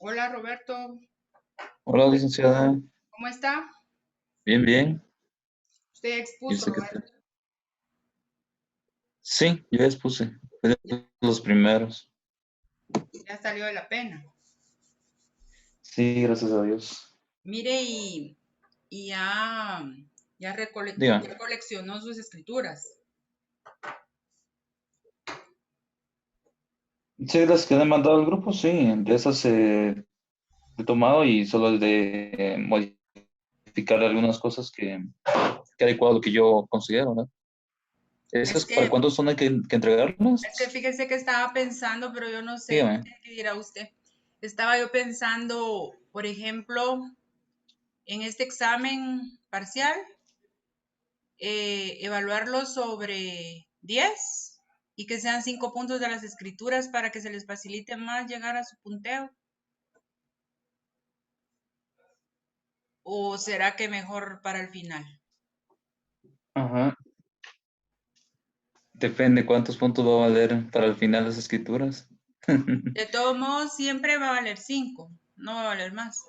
Hola Roberto, Hola, licenciada. ¿cómo está? Bien, bien. Usted ¿Y expuso, usted qué Roberto. tal? Sí, yo ya expuse. Fue Ya, de los primeros. ya salió de la pena. Sí, gracias a Dios. Mire, y Diga, ya coleccionó sus escrituras. sí, las que le he mandado al grupo, sí. De esas he tomado y solo el de modificar algunas cosas que adecuado a lo que yo considero, ¿no? Es ¿Esas para que, cuándo son hay que es que entregarlas? fíjese que estaba pensando, pero yo no sé, Dígame. ¿qué dirá usted? Estaba yo pensando, por ejemplo, en este examen parcial, evaluarlo sobre 10 y que sean 5 puntos de las escrituras para que se les facilite más llegar a su punteo. ¿O será que mejor para el final? Ajá. Depende cuántos puntos va a valer para el final las escrituras. De todos modos, siempre va a valer 5, no va a valer más.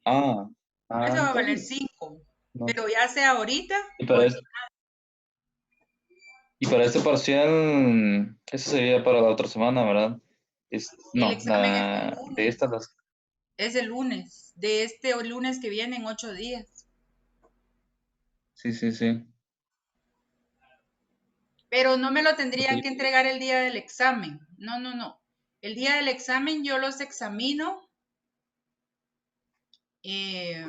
Ah, Eso va a valer entonces, 5, no. pero ya sea ahorita Y o para, Y para este parcial, eso sería para la otra semana, ¿verdad? el No, examen es el de lunes. estas las... Es el lunes, de este lunes que viene en 8 días. Sí, sí, sí. Pero no me lo tendrían Porque que entregar el día del examen. No, no, no. El día del examen yo los examino, eh,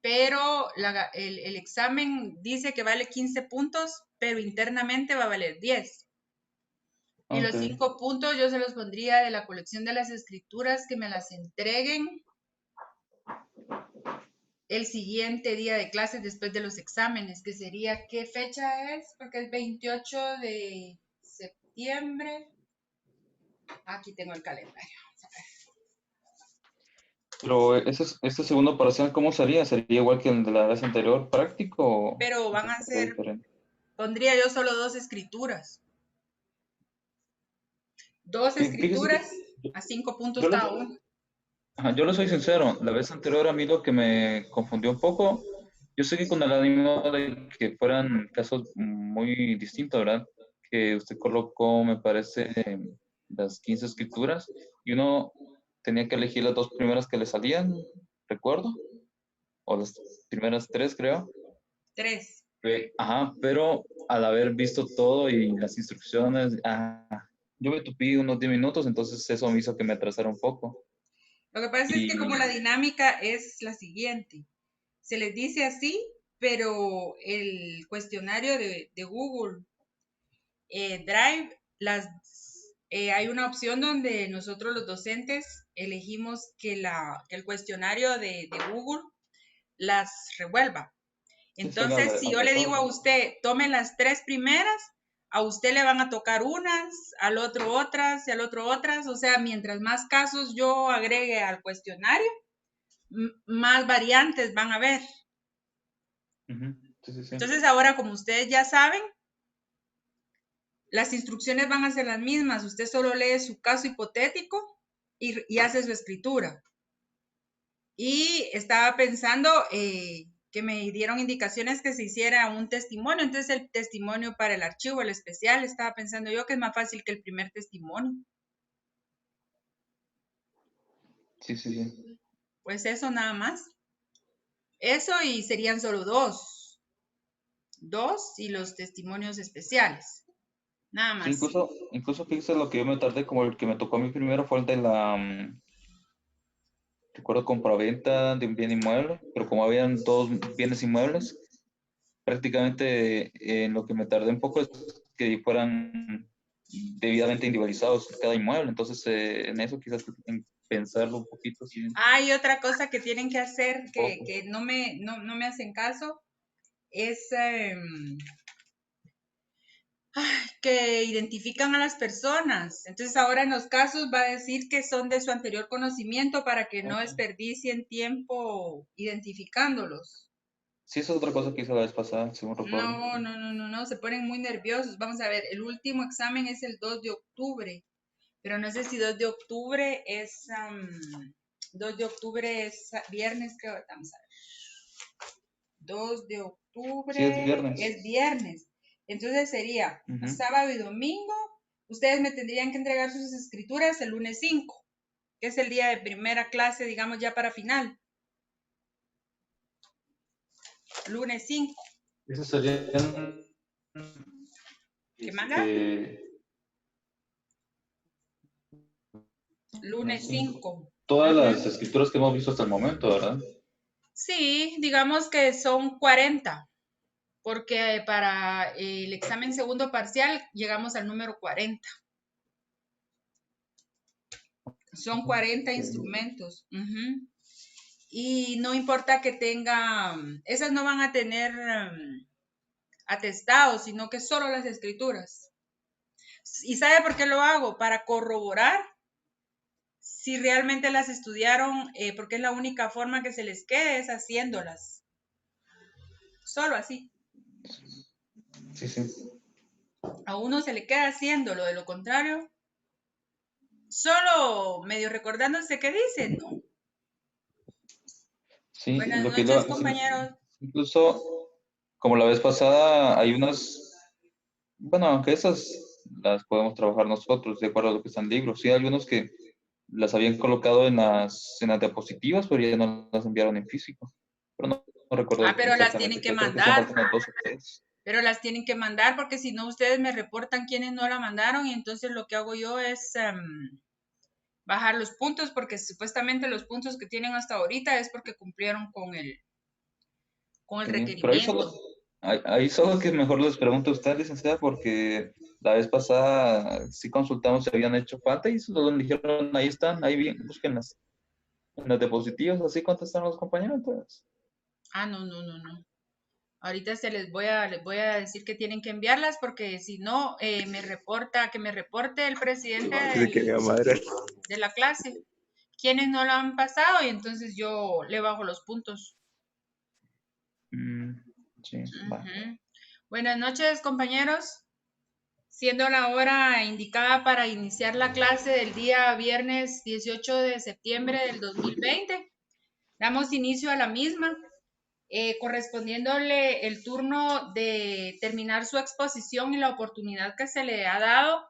pero el examen dice que vale 15 puntos, pero internamente va a valer 10. Y ok, los 5 puntos yo se los pondría de la colección de las escrituras que me las entreguen el siguiente día de clases después de los exámenes, que sería, ¿qué fecha es? Porque es 28 de septiembre. Aquí tengo el calendario. pero este segundo parcial, ¿cómo sería? ¿Sería igual que el de la vez anterior, práctico Pero o van a sería ser, diferente? pondría yo solo dos escrituras. Dos Fíjese que escrituras yo, a 5 puntos yo les, cada uno. ajá, yo les soy sincero, la vez anterior a mí lo que me confundió un poco, yo seguí con el ánimo de que fueran casos muy distintos, ¿verdad? Que usted colocó, me parece, las 15 escrituras y uno tenía que elegir las dos primeras que le salían, recuerdo, o las primeras tres, creo. Tres. Ajá, pero al haber visto todo y las instrucciones, yo me tupí unos 10 minutos, entonces eso me hizo que me atrasara un poco. Lo que pasa es que como Y la dinámica es la siguiente, se les dice así, pero el cuestionario de Google Drive, hay una opción donde nosotros los docentes elegimos que el cuestionario de Google las revuelva. sí, salga Entonces, si yo le digo a aleatorio. usted, tome las tres primeras, a usted le van a tocar unas, al otro otras y al otro otras. O sea, mientras más casos yo agregue al cuestionario, más variantes van a haber. Ujú, sí, sí, sí. Entonces, ahora como ustedes ya saben, las instrucciones van a ser las mismas. Usted solo lee su caso hipotético y hace su escritura. Y estaba pensando que me dieron indicaciones que se hiciera un testimonio. Entonces el testimonio para el archivo, el especial, estaba pensando yo que es más fácil que el primer testimonio. Sí, sí, sí. Pues eso nada más. Eso y serían solo dos. Dos y los testimonios especiales. Nada Sí, más. incluso fíjese lo que yo me tardé, como el que me tocó a mí primero fue el de la, recuerdo, compraventa de un bien inmueble, pero como habían dos bienes inmuebles, prácticamente en lo que me tardé un poco es que fueran debidamente individualizados cada inmueble, entonces en eso quizás en pensarlo un poquito, sí, un Hay otra cosa que tienen que hacer poco. que no me hacen caso, es que identifican a las personas. Entonces ahora en los casos va a decir que son de su anterior conocimiento para que no Ok. desperdicien tiempo identificándolos. Sí, esa es otra cosa que hice la vez pasada, según recuerdo. No, se ponen muy nerviosos. Vamos a ver, el último examen es el 2 de octubre. Pero no sé si 2 de octubre es, 2 de octubre es viernes, creo, vamos a ver. 2 de Sí, es octubre viernes. es viernes. Entonces sería Ujú. sábado y domingo. Ustedes me tendrían que entregar sus escrituras el lunes 5, que es el día de primera clase, digamos, ya para final. Lunes 5. Ese sería ¿Qué manda? este, Lunes 5. todas las escrituras que hemos visto hasta el momento, ¿verdad? Sí, digamos que son 40, porque para el examen segundo parcial llegamos al número 40. Son 40 instrumentos. Y no importa que tengan, esas no van a tener atestados, sino que solo las escrituras. ¿Y sabe por qué lo hago? Para corroborar si realmente las estudiaron, porque es la única forma que se les quede es haciéndolas. Solo así. Sí, sí. A uno se le queda haciéndolo, de lo contrario, solo medio recordándose qué dicen, ¿no? Sí, Buenas lo que noches, lo, sí, compañeros. incluso como la vez pasada hay unas, bueno, aunque esas las podemos trabajar nosotros de acuerdo a lo que están en libros. Sí, hay algunos que las habían colocado en las diapositivas, pero ya no las enviaron en físico. Pero no Ah, recuerdo pero las tienen exactamente que qué, creo que hacían falta mandar. unas dos o tres. Pero las tienen que mandar porque si no ustedes me reportan quiénes no la mandaron y entonces lo que hago yo es bajar los puntos porque supuestamente los puntos que tienen hasta ahorita es porque cumplieron con el Sí, pero requerimiento. ahí solo que mejor les pregunto a usted, licenciada, porque la vez pasada sí consultamos si habían hecho falta y solo dijeron, ahí están, ahí bien, búsquenlas. En las diapositivas, así contestaron los compañeros, entonces. Ah, no, no, no, no. Ahorita les voy a decir que tienen que enviarlas porque si no, que me reporte el presidente de la clase, quienes no la han pasado y entonces yo le bajo los puntos. Mm, sí, va. Buenas noches, compañeros. Siendo la hora indicada para iniciar la clase del día viernes 18 de septiembre del 2020, damos inicio a la misma, correspondiéndole el turno de terminar su exposición y la oportunidad que se le ha dado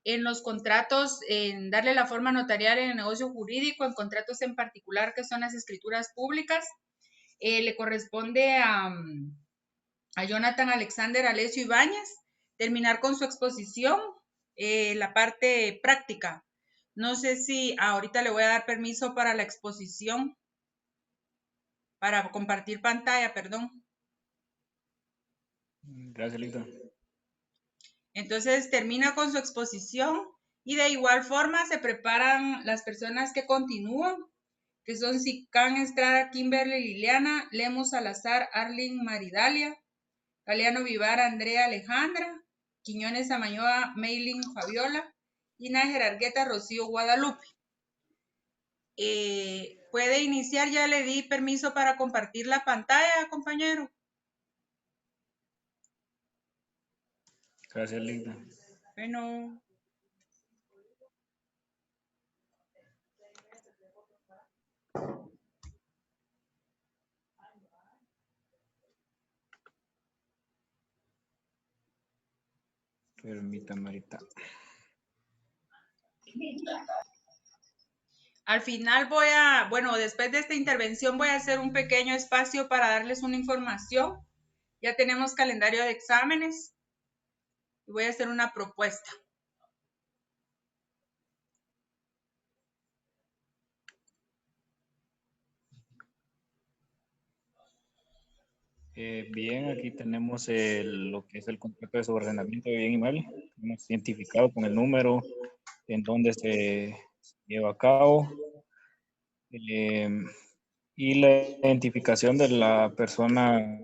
en los contratos, en darle la forma notarial en el negocio jurídico, en contratos en particular que son las escrituras públicas. Le corresponde a Jonathan Alexander Alessio Ibáñez terminar con su exposición, la parte práctica. No sé si ahorita le voy a dar permiso para la exposición, para compartir pantalla, perdón. Gracias, Lita. Entonces termina con su exposición y de igual forma se preparan las personas que continúan, que son Sican Estrada, Kimberly Liliana, Lemos Salazar, Arlene Maridalia, Galeano Vivar, Andrea Alejandra, Quiñones Amayoa, Maylin Fabiola y Nájera Argueta, Rocío Guadalupe. ¿Puede iniciar? Ya le di permiso para compartir la pantalla, compañero. Gracias, Lita. Bueno, Permítame ahorita. al final después de esta intervención voy a hacer un pequeño espacio para darles una información. Ya tenemos calendario de exámenes y voy a hacer una propuesta. Bien, aquí tenemos lo que es el contrato de subordenamiento de bien y mal. Hemos identificado con el número en donde se lleva a cabo eh, y la identificación de la persona,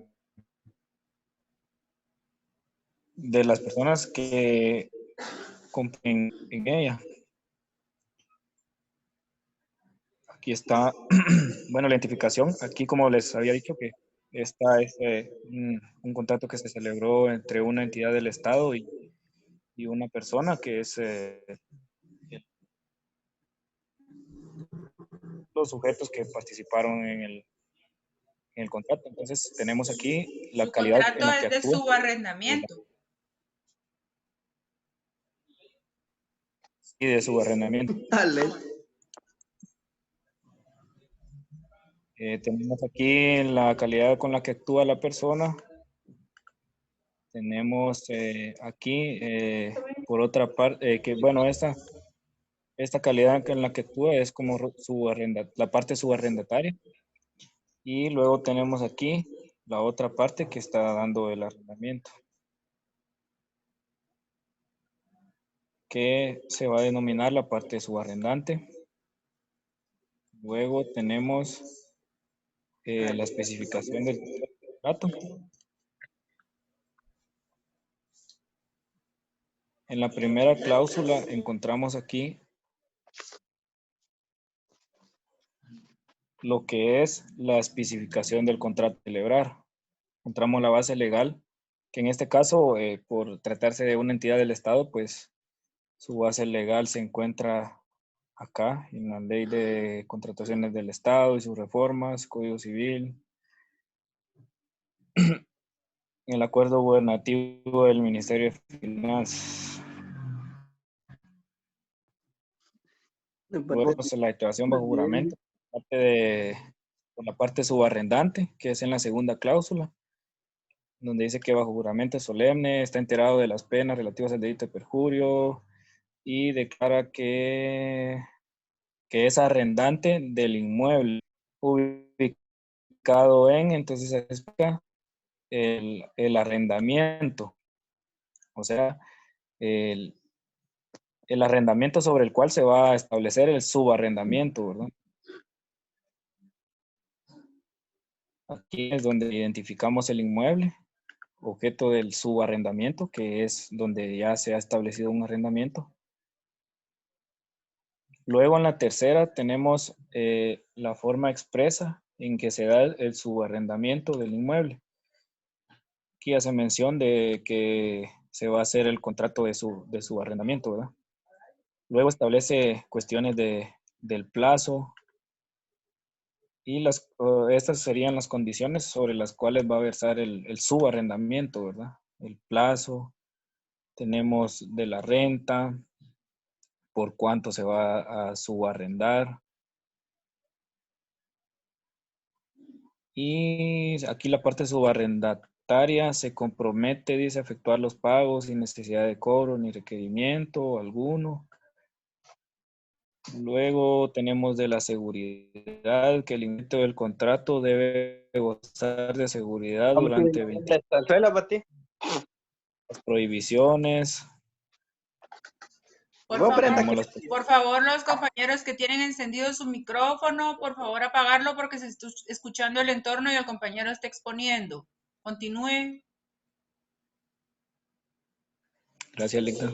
de las personas que compren en ella. Aquí está, bueno, la identificación. Aquí, como les había dicho, que esta es un contrato que se celebró entre una entidad del Estado y una persona que es el los sujetos que participaron en el contrato. Entonces tenemos aquí la Su calidad contrato en la que es de actúa. subarrendamiento. Y de subarrendamiento. Dale. Tenemos aquí la calidad con la que actúa la persona. Tenemos aquí, por otra parte, que bueno, esta calidad en la que actúa es como la parte subarrendataria. Y luego tenemos aquí la otra parte que está dando el arrendamiento, que se va a denominar la parte subarrendante. Luego tenemos la especificación del contrato. En la primera cláusula encontramos aquí lo que es la especificación del contrato a celebrar. Encontramos la base legal, que en este caso, por tratarse de una entidad del Estado, pues su base legal se encuentra acá, en la Ley de Contrataciones del Estado y sus reformas, Código Civil, en el acuerdo gubernativo del Ministerio de Finanzas. Luego, la declaración bajo juramento, por la parte subarrendante, que es en la segunda cláusula, donde dice que bajo juramento solemne está enterado de las penas relativas al delito de perjurio y declara que es arrendante del inmueble ubicado en, entonces explica el arrendamiento, o sea, el arrendamiento sobre el cual se va a establecer el subarrendamiento, ¿verdad? Aquí es donde identificamos el inmueble, objeto del subarrendamiento, que es donde ya se ha establecido un arrendamiento. Luego en la tercera tenemos la forma expresa en que se da el subarrendamiento del inmueble. Aquí hace mención de que se va a hacer el contrato de su arrendamiento, ¿verdad? Luego establece cuestiones del plazo y estas serían las condiciones sobre las cuales va a versar el subarrendamiento, ¿verdad? El plazo, tenemos de la renta, por cuánto se va a subarrendar. Y aquí la parte subarrendataria se compromete, dice, a efectuar los pagos sin necesidad de cobro ni requerimiento alguno. Luego tenemos de la seguridad, que el intento del contrato debe gozar de seguridad durante 20 las prohibiciones. Por favor, los compañeros que tienen encendido su micrófono, por favor apagarlo porque se está escuchando el entorno y el compañero está exponiendo. Continúe. Gracias, Licta.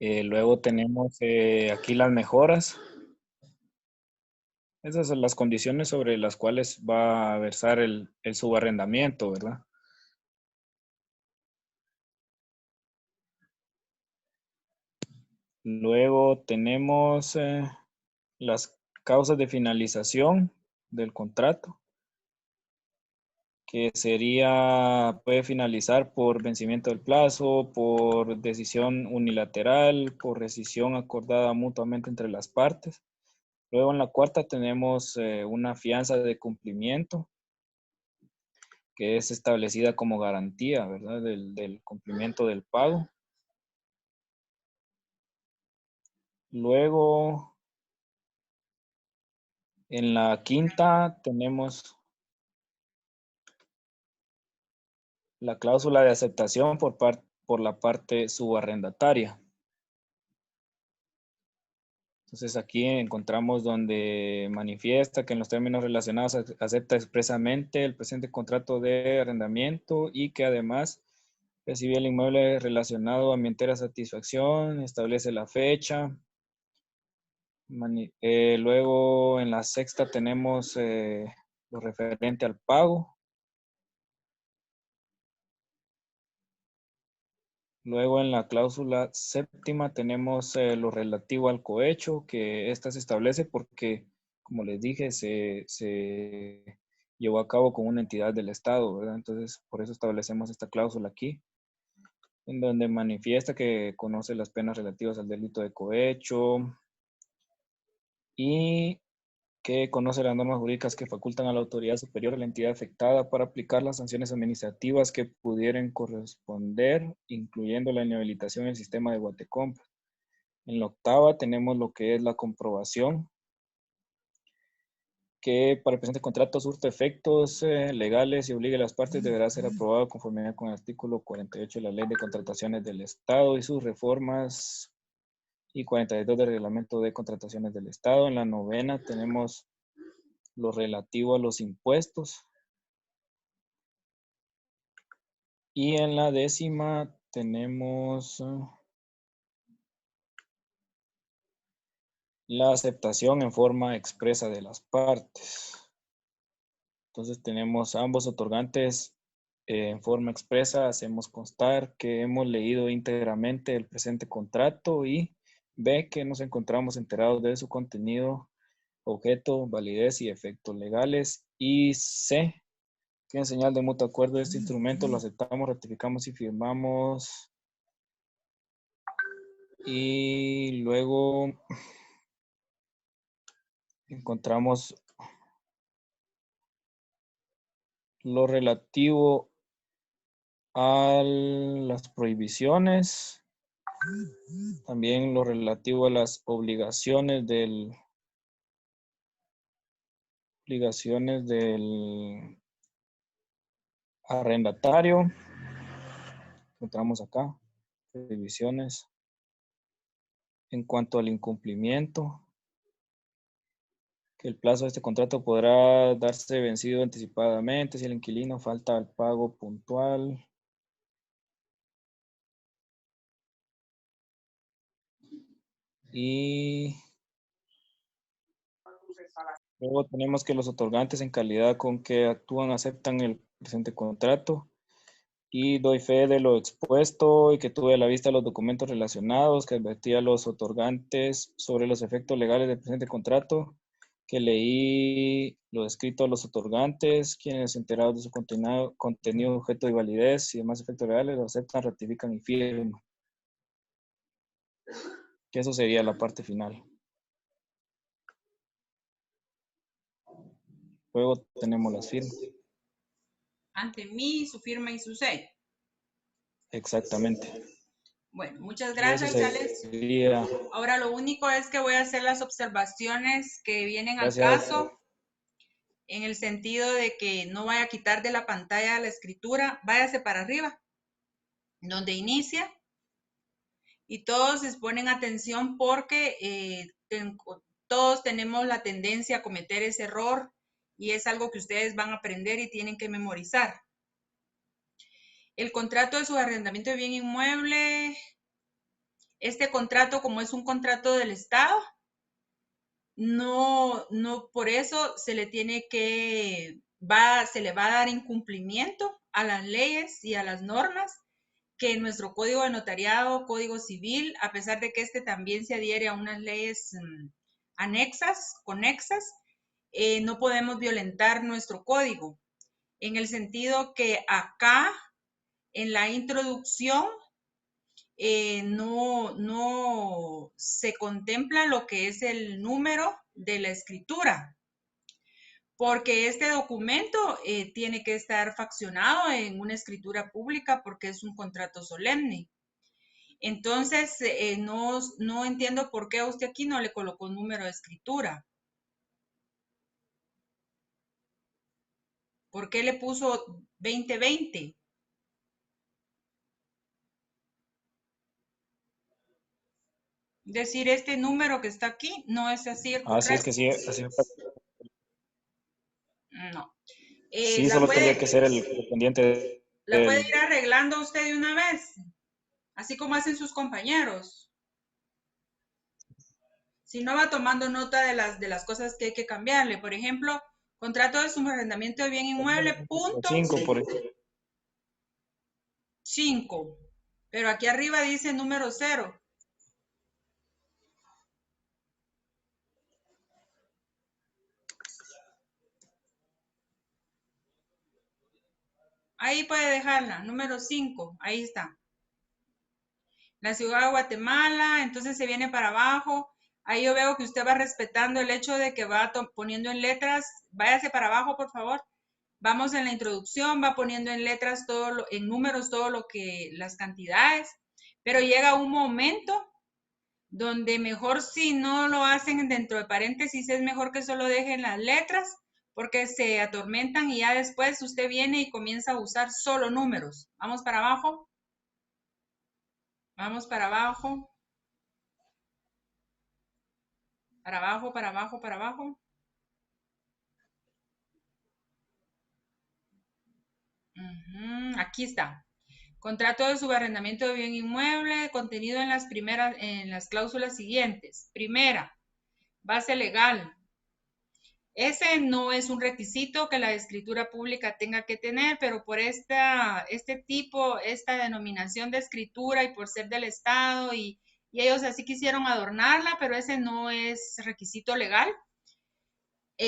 Luego tenemos aquí las mejoras. Esas son las condiciones sobre las cuales va a versar el subarrendamiento, ¿verdad? Luego tenemos las causas de finalización del contrato, que puede finalizar por vencimiento del plazo, por decisión unilateral, por rescisión acordada mutuamente entre las partes. Luego en la cuarta tenemos una fianza de cumplimiento, que es establecida como garantía, ¿verdad? Del cumplimiento del pago. Luego, en la quinta tenemos la cláusula de aceptación por la parte subarrendataria. Entonces aquí encontramos donde manifiesta que en los términos relacionados acepta expresamente el presente contrato de arrendamiento y que además recibe el inmueble relacionado a mi entera satisfacción, establece la fecha. Luego en la sexta tenemos lo referente al pago. Luego en la cláusula séptima tenemos lo relativo al cohecho, que esta se establece porque como les dije, se llevó a cabo con una entidad del Estado, ¿verdad? Entonces, por eso establecemos esta cláusula aquí, en donde manifiesta que conoce las penas relativas al delito de cohecho y que conoce las normas jurídicas que facultan a la autoridad superior de la entidad afectada para aplicar las sanciones administrativas que pudieran corresponder, incluyendo la inhabilitación en el sistema de Guatecompra. En la octava tenemos lo que es la comprobación, que para el presente contrato surta efectos legales y obligue a las partes deberá ser aprobado conforme con el artículo 48 de la Ley de Contrataciones del Estado y sus reformas y 42 del Reglamento de Contrataciones del Estado. En la novena tenemos lo relativo a los impuestos. Y en la décima tenemos la aceptación en forma expresa de las partes. Entonces tenemos ambos otorgantes en forma expresa, hacemos constar que hemos leído íntegramente el presente contrato y B, que nos encontramos enterados de su contenido, objeto, validez y efectos legales. Y C, que en señal de mutuo acuerdo de este instrumento lo aceptamos, ratificamos y firmamos. Y luego encontramos lo relativo a las prohibiciones, también lo relativo a las obligaciones del arrendatario. Encontramos acá prohibiciones. En cuanto al incumplimiento, que el plazo de este contrato podrá darse vencido anticipadamente si el inquilino falta al pago puntual. Y luego tenemos que los otorgantes en calidad con que actúan aceptan el presente contrato y doy fe de lo expuesto y que tuve a la vista los documentos relacionados que advertía a los otorgantes sobre los efectos legales del presente contrato, que leí lo escrito a los otorgantes, quienes enterados de su contenido, objeto y validez y demás efectos legales lo aceptan, ratifican y firman. Que eso sería la parte final. Luego tenemos las firmas. Ante mí, su firma y su sello. Exactamente. Bueno, muchas Y eso gracias, sería. Ahora lo único es que voy a hacer las observaciones que vienen al Gracias. caso, en el sentido de que no vaya a quitar de la pantalla la escritura, váyase para arriba, donde inicia, y todos les ponen atención porque todos tenemos la tendencia a cometer ese error y es algo que ustedes van a aprender y tienen que memorizar. El contrato de subarrendamiento de bien inmueble, este contrato, como es un contrato del Estado, no por eso se le se le va a dar incumplimiento a las leyes y a las normas que nuestro código de notariado, código civil, a pesar de que este también se adhiere a unas leyes conexas, no podemos violentar nuestro código, en el sentido que acá, en la introducción, no se contempla lo que es el número de la escritura, porque este documento tiene que estar faccionado en una escritura pública porque es un contrato solemne. Entonces, no entiendo por qué a usted aquí no le colocó número de escritura. ¿Por qué le puso 2020? Es decir, este número que está aquí no es así el Así es correcto. que sí, así No. sí, solo tendría que ser el correspondiente la puede ir arreglando usted de una vez, así como hacen sus compañeros. Si no va tomando nota de las cosas que hay que cambiarle. Por ejemplo, contrato de subarrendamiento de bien inmueble, punto 5, por ejemplo. 5. Pero aquí arriba dice número 0. Ahí puede dejarla, número 5, ahí está. La ciudad de Guatemala, entonces se viene para abajo. Ahí yo veo que usted va respetando el hecho de que va poniendo en letras. Váyase para abajo, por favor. Vamos en la introducción, va poniendo en letras todo, en números todo lo que, las cantidades. Pero llega un momento donde mejor si no lo hacen dentro de paréntesis, es mejor que solo dejen las letras, porque se atormentan y ya después usted viene y comienza a usar solo números. Vamos para abajo. Vamos para abajo. Para abajo, para abajo, para abajo. Aquí está. Contrato de subarrendamiento de bien inmueble, contenido en las cláusulas siguientes. Primera, base legal. Ese no es un requisito que la escritura pública tenga que tener, pero por esta denominación de escritura y por ser del Estado y ellos así quisieron adornarla, pero ese no es requisito legal.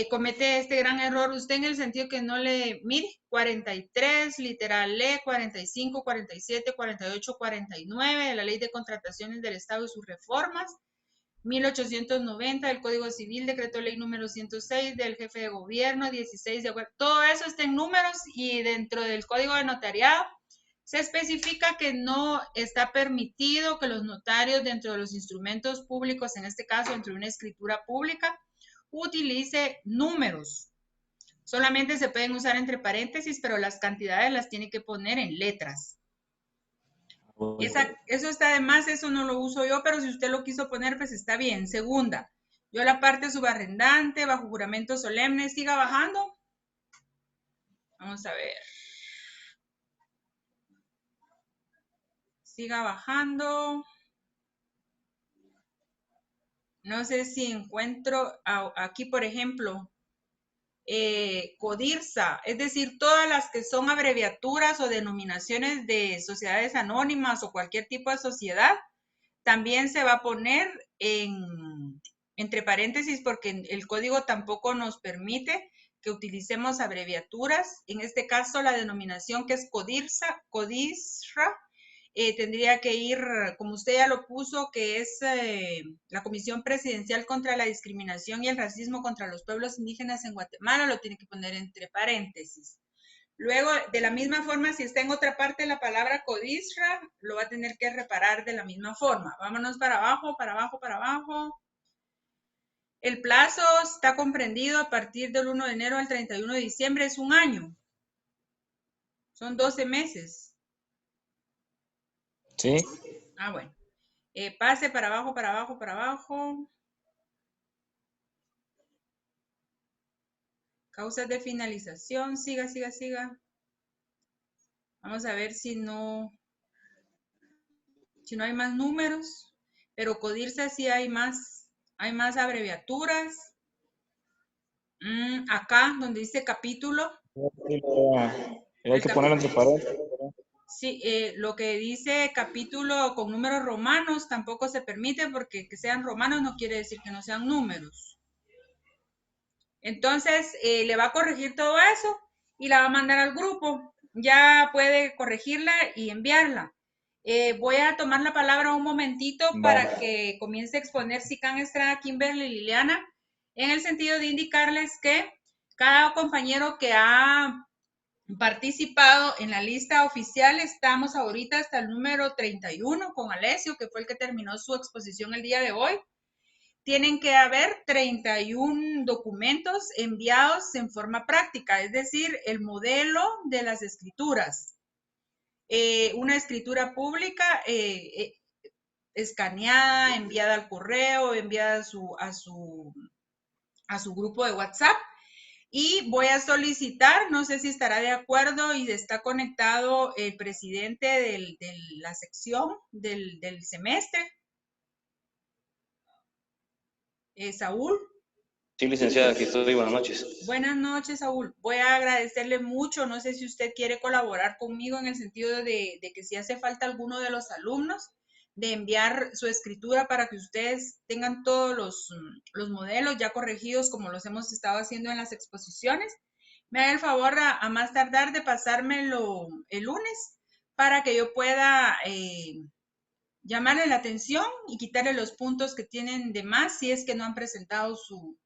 Comete este gran error usted en el sentido que no le, mire, 43, literal E, 45, 47, 48, 49 de la Ley de Contrataciones del Estado y sus reformas, 1890 del Código Civil, Decreto Ley número 106 del Jefe de Gobierno, 16 de acuerdo, todo eso está en números y dentro del Código de Notariado se especifica que no está permitido que los notarios dentro de los instrumentos públicos, en este caso dentro de una escritura pública, utilice números. Solamente se pueden usar entre paréntesis, pero las cantidades las tiene que poner en letras. Eso está de más, eso no lo uso yo, pero si usted lo quiso poner, pues está bien. Segunda, yo la parte subarrendante, bajo juramento solemne, siga bajando. Vamos a ver. Siga bajando. No sé si encuentro aquí, por ejemplo, CODIRSA, es decir, todas las que son abreviaturas o denominaciones de sociedades anónimas o cualquier tipo de sociedad, también se va a poner entre paréntesis porque el código tampoco nos permite que utilicemos abreviaturas. En este caso, la denominación que es CODIRSA, tendría que ir, como usted ya lo puso, que es la Comisión Presidencial contra la Discriminación y el Racismo contra los Pueblos Indígenas en Guatemala, lo tiene que poner entre paréntesis. Luego, de la misma forma, si está en otra parte la palabra CODISRA, lo va a tener que reparar de la misma forma. Vámonos para abajo, para abajo, para abajo. El plazo está comprendido a partir del 1 de enero al 31 de diciembre, es un año. Son 12 meses. Sí. Ah, bueno. Pase para abajo, para abajo, para abajo. Causas de finalización, siga, siga, siga. Vamos a ver si no hay más números, pero CODIRSA sí hay más abreviaturas. Acá, donde dice capítulo. Hay que ponerlo entre paréntesis. Sí, lo que dice capítulo con números romanos tampoco se permite porque que sean romanos no quiere decir que no sean números. Entonces, le va a corregir todo eso y la va a mandar al grupo. Ya puede corregirla y enviarla. Voy a tomar la palabra un momentito para que comience a exponer Sican Estrada, Kimberly y Liliana, en el sentido de indicarles que cada compañero que ha participado en la lista oficial, estamos ahorita hasta el número 31 con Alessio, que fue el que terminó su exposición el día de hoy. Tienen que haber 31 documentos enviados en forma práctica, es decir, el modelo de las escrituras. Una escritura pública escaneada, enviada al correo, enviada a su grupo de WhatsApp. Y voy a solicitar, no sé si estará de acuerdo y está conectado el presidente de la sección del semestre, Saúl. Sí, licenciada, aquí estoy. Buenas noches. Buenas noches, Saúl. Voy a agradecerle mucho. No sé si usted quiere colaborar conmigo en el sentido de que si hace falta alguno de los alumnos, de enviar su escritura para que ustedes tengan todos los modelos ya corregidos como los hemos estado haciendo en las exposiciones Me haga el favor a más tardar de pasármelo el lunes para que yo pueda llamarle la atención y quitarle los puntos que tienen de más si es que no han presentado su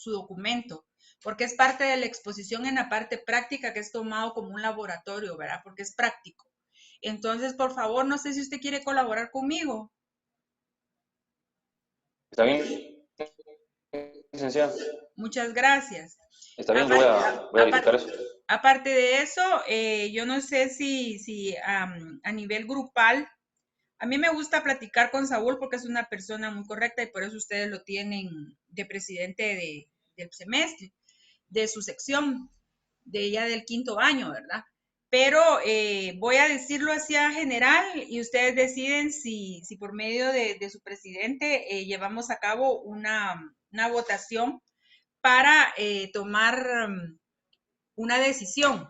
documento, porque es parte de la exposición en la parte práctica que es tomado como un laboratorio, ¿verdad? Porque es práctico. Entonces, por favor, no sé si usted quiere colaborar conmigo. ¿Está bien, licenciada? Muchas gracias. Está bien, yo voy a verificar eso. Aparte de eso, yo no sé si a nivel grupal, a mí me gusta platicar con Saúl porque es una persona muy correcta y por eso ustedes lo tienen de presidente del semestre, de su sección, de ya del 5º año, ¿verdad? Pero voy a decirlo así a general y ustedes deciden si por medio de su presidente llevamos a cabo una votación para tomar una decisión.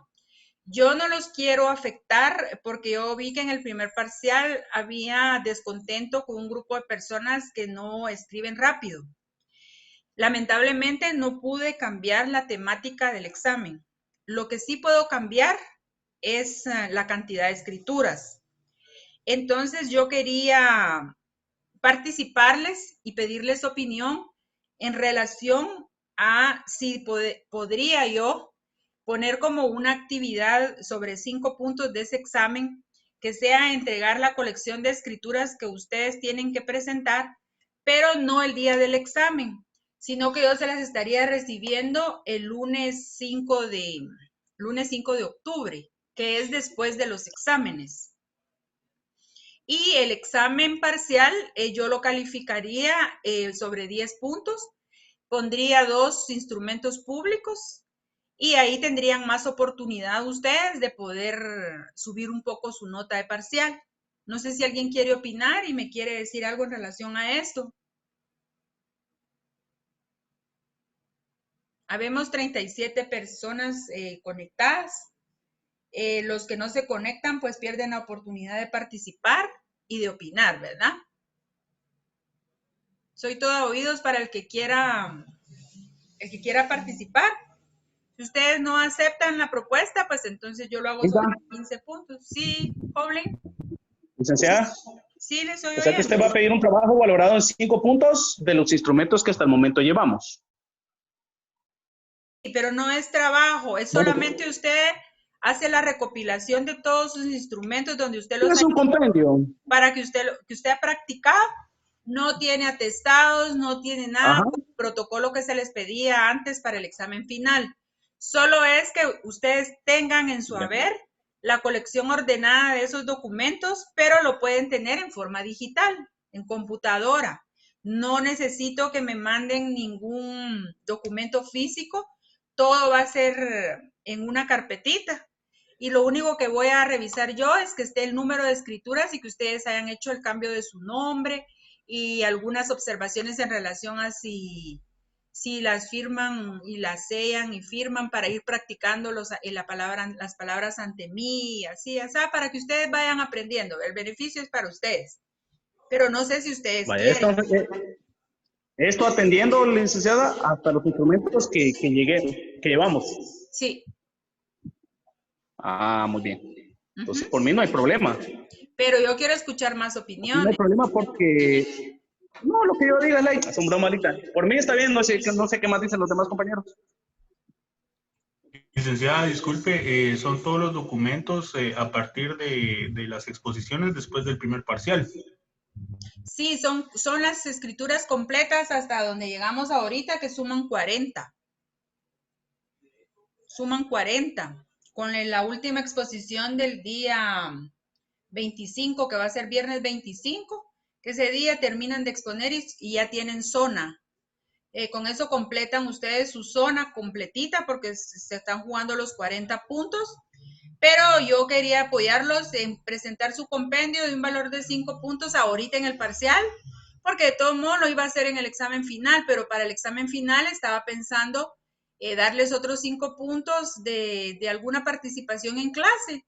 Yo no los quiero afectar porque yo vi que en el primer parcial había descontento con un grupo de personas que no escriben rápido. Lamentablemente no pude cambiar la temática del examen. Lo que sí puedo cambiar es la cantidad de escrituras. Entonces yo quería participarles y pedirles opinión en relación a si podría yo poner como una actividad sobre 5 puntos de ese examen, que sea entregar la colección de escrituras que ustedes tienen que presentar, pero no el día del examen, sino que yo se las estaría recibiendo el lunes 5 de octubre, que es después de los exámenes. Y el examen parcial yo lo calificaría sobre 10 puntos, pondría 2 instrumentos públicos y ahí tendrían más oportunidad ustedes de poder subir un poco su nota de parcial. No sé si alguien quiere opinar y me quiere decir algo en relación a esto. Habemos 37 personas conectadas. Los que no se conectan pues pierden la oportunidad de participar y de opinar, ¿verdad? Soy todo oídos para el que quiera participar. Si ustedes no aceptan la propuesta, pues entonces yo lo hago sobre 15 puntos. Sí, Paulín. Licenciada. Sí, les estoy O sea que oyendo. usted va a pedir un trabajo valorado en 5 puntos de los instrumentos que hasta el momento llevamos. Pero no es trabajo, es solamente usted hace la recopilación de todos sus instrumentos donde usted los es un compendio para que usted ha practicado. No tiene atestados, no tiene nada, protocolo que se les pedía antes para el examen final. Solo es que ustedes tengan en su haber la colección ordenada de esos documentos, pero lo pueden tener en forma digital, en computadora. No necesito que me manden ningún documento físico, todo va a ser en una carpetita. Y lo único que voy a revisar yo es que esté el número de escrituras y que ustedes hayan hecho el cambio de su nombre y algunas observaciones en relación a si las firman y las sellan y firman para ir practicando las palabras ante mí, así, para que ustedes vayan aprendiendo. El beneficio es para ustedes. Pero no sé si ustedes quieren. Esto atendiendo, licenciada, hasta los instrumentos que llevamos. Sí. Ah, muy bien. Entonces, por mí no hay problema. Pero yo quiero escuchar más opiniones. No hay problema porque... No, lo que yo diga es un broma ahorita. Por mí está bien, no sé qué más dicen los demás compañeros. Licenciada, disculpe, son todos los documentos a partir de las exposiciones después del primer parcial. Sí, son las escrituras completas hasta donde llegamos ahorita, que suman 40. Suman 40. Con la última exposición del día 25, que va a ser viernes 25, que ese día terminan de exponer y ya tienen zona. Con eso completan ustedes su zona completita porque se están jugando los 40 puntos. Pero yo quería apoyarlos en presentar su compendio de un valor de 5 puntos ahorita en el parcial, porque de todo modo lo iba a hacer en el examen final, pero para el examen final estaba pensando darles otros 5 puntos de alguna participación en clase,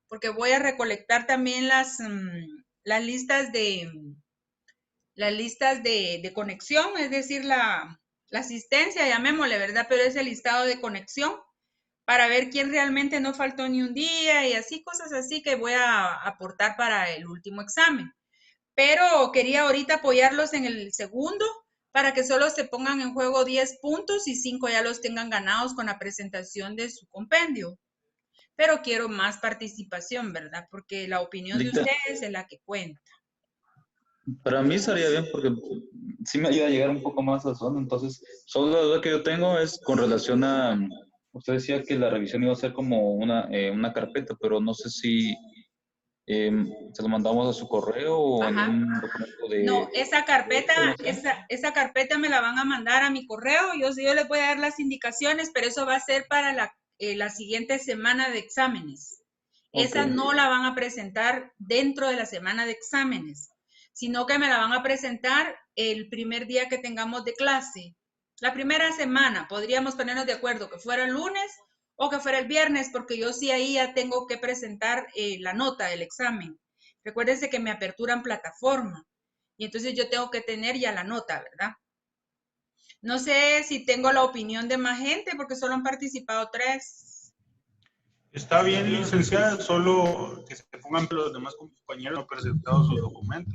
porque voy a recolectar también las listas de conexión, es decir, la asistencia, llamémosle, ¿verdad? Pero es el listado de conexión para ver quién realmente no faltó ni un día y así, cosas así que voy a aportar para el último examen. Pero quería ahorita apoyarlos en el segundo para que solo se pongan en juego 10 puntos y 5 ya los tengan ganados con la presentación de su compendio. Pero quiero más participación, ¿verdad? Porque la opinión de Lita, ustedes es la que cuenta. para mí estaría bien porque sí me ayuda a llegar un poco más a la zona. Entonces, solo la duda que yo tengo es con relación a, usted decía que la revisión iba a ser como una carpeta, pero no sé si se lo mandamos a su correo o en Ajá. un documento de... No, esa carpeta, no sé. esa carpeta me la van a mandar a mi correo. Yo les voy a dar las indicaciones, pero eso va a ser para la siguiente semana de exámenes. Esa Ok. no la van a presentar dentro de la semana de exámenes, sino que me la van a presentar el primer día que tengamos de clase. La primera semana podríamos ponernos de acuerdo que fuera el lunes o que fuera el viernes, porque yo sí ahí ya tengo que presentar la nota del examen. Recuérdense que me aperturan plataforma y entonces yo tengo que tener ya la nota, ¿verdad? No sé si tengo la opinión de más gente porque solo han participado 3. Está bien, licenciada, solo que se pongan los demás compañeros no presentados sus documentos.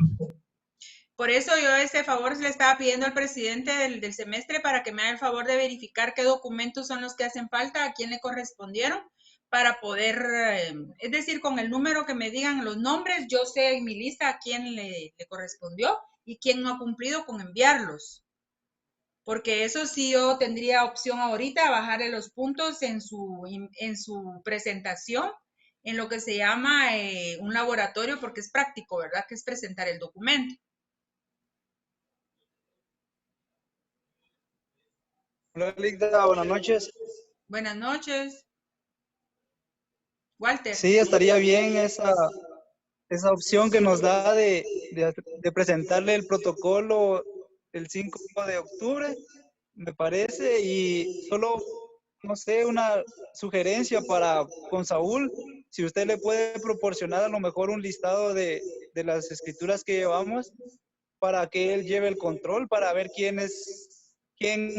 Por eso yo ese favor le estaba pidiendo al presidente del semestre para que me haga el favor de verificar qué documentos son los que hacen falta, a quién le correspondieron, para poder, es decir, con el número que me digan los nombres, yo sé en mi lista a quién le correspondió y quién no ha cumplido con enviarlos. Porque eso sí yo tendría opción ahorita a bajarle los puntos en su presentación, en lo que se llama un laboratorio, porque es práctico, ¿verdad? Que es presentar el documento. Hola, Ligda, buenas noches. Buenas noches. Walter. Sí, estaría bien esa opción que nos da de presentarle el protocolo el 5 de octubre, me parece, y solo, no sé, una sugerencia con Saúl, si usted le puede proporcionar a lo mejor un listado de las escrituras que llevamos para que él lleve el control, para ver quién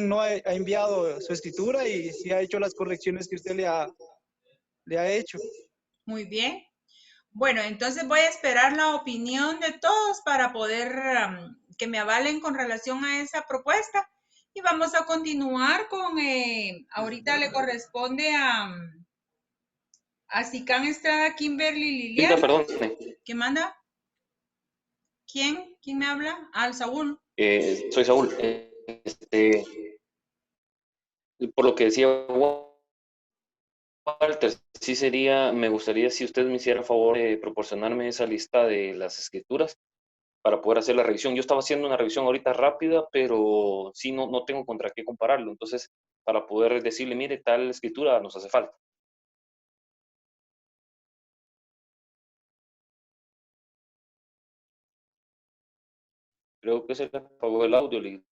no ha enviado su escritura y si ha hecho las correcciones que usted le ha hecho. Muy bien. Bueno, entonces voy a esperar la opinión de todos para poder que me avalen con relación a esa propuesta. Y vamos a continuar con, ahorita le corresponde a Sicán Estrada, Kimberly Hilda, Liliana. perdón. ¿Qué manda? ¿Quién? ¿Quién me habla? Al Saúl. Soy Saúl. Por lo que decía Walter, sí me gustaría si usted me hiciera el favor de proporcionarme esa lista de las escrituras para poder hacer la revisión. Yo estaba haciendo una revisión ahorita rápida, pero sí no tengo contra qué compararlo. Entonces, para poder decirle, mire, tal escritura nos hace falta. Creo que se le apagó el audio.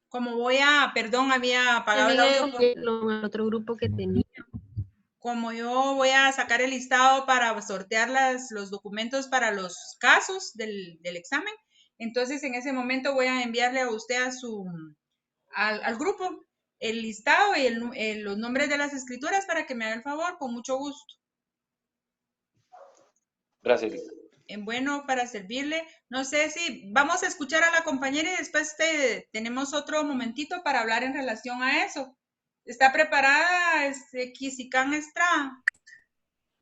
Como perdón, había apagado el audio. El otro grupo que tenía. Como yo voy a sacar el listado para sortear los documentos para los casos del examen, entonces en ese momento voy a enviarle a usted al grupo el listado y los nombres de las escrituras para que me haga el favor, con mucho gusto. Gracias, Lita. Bueno, para servirle, no sé si vamos a escuchar a la compañera y después tenemos otro momentito para hablar en relación a eso. ¿Está preparada, Sicán Estrada?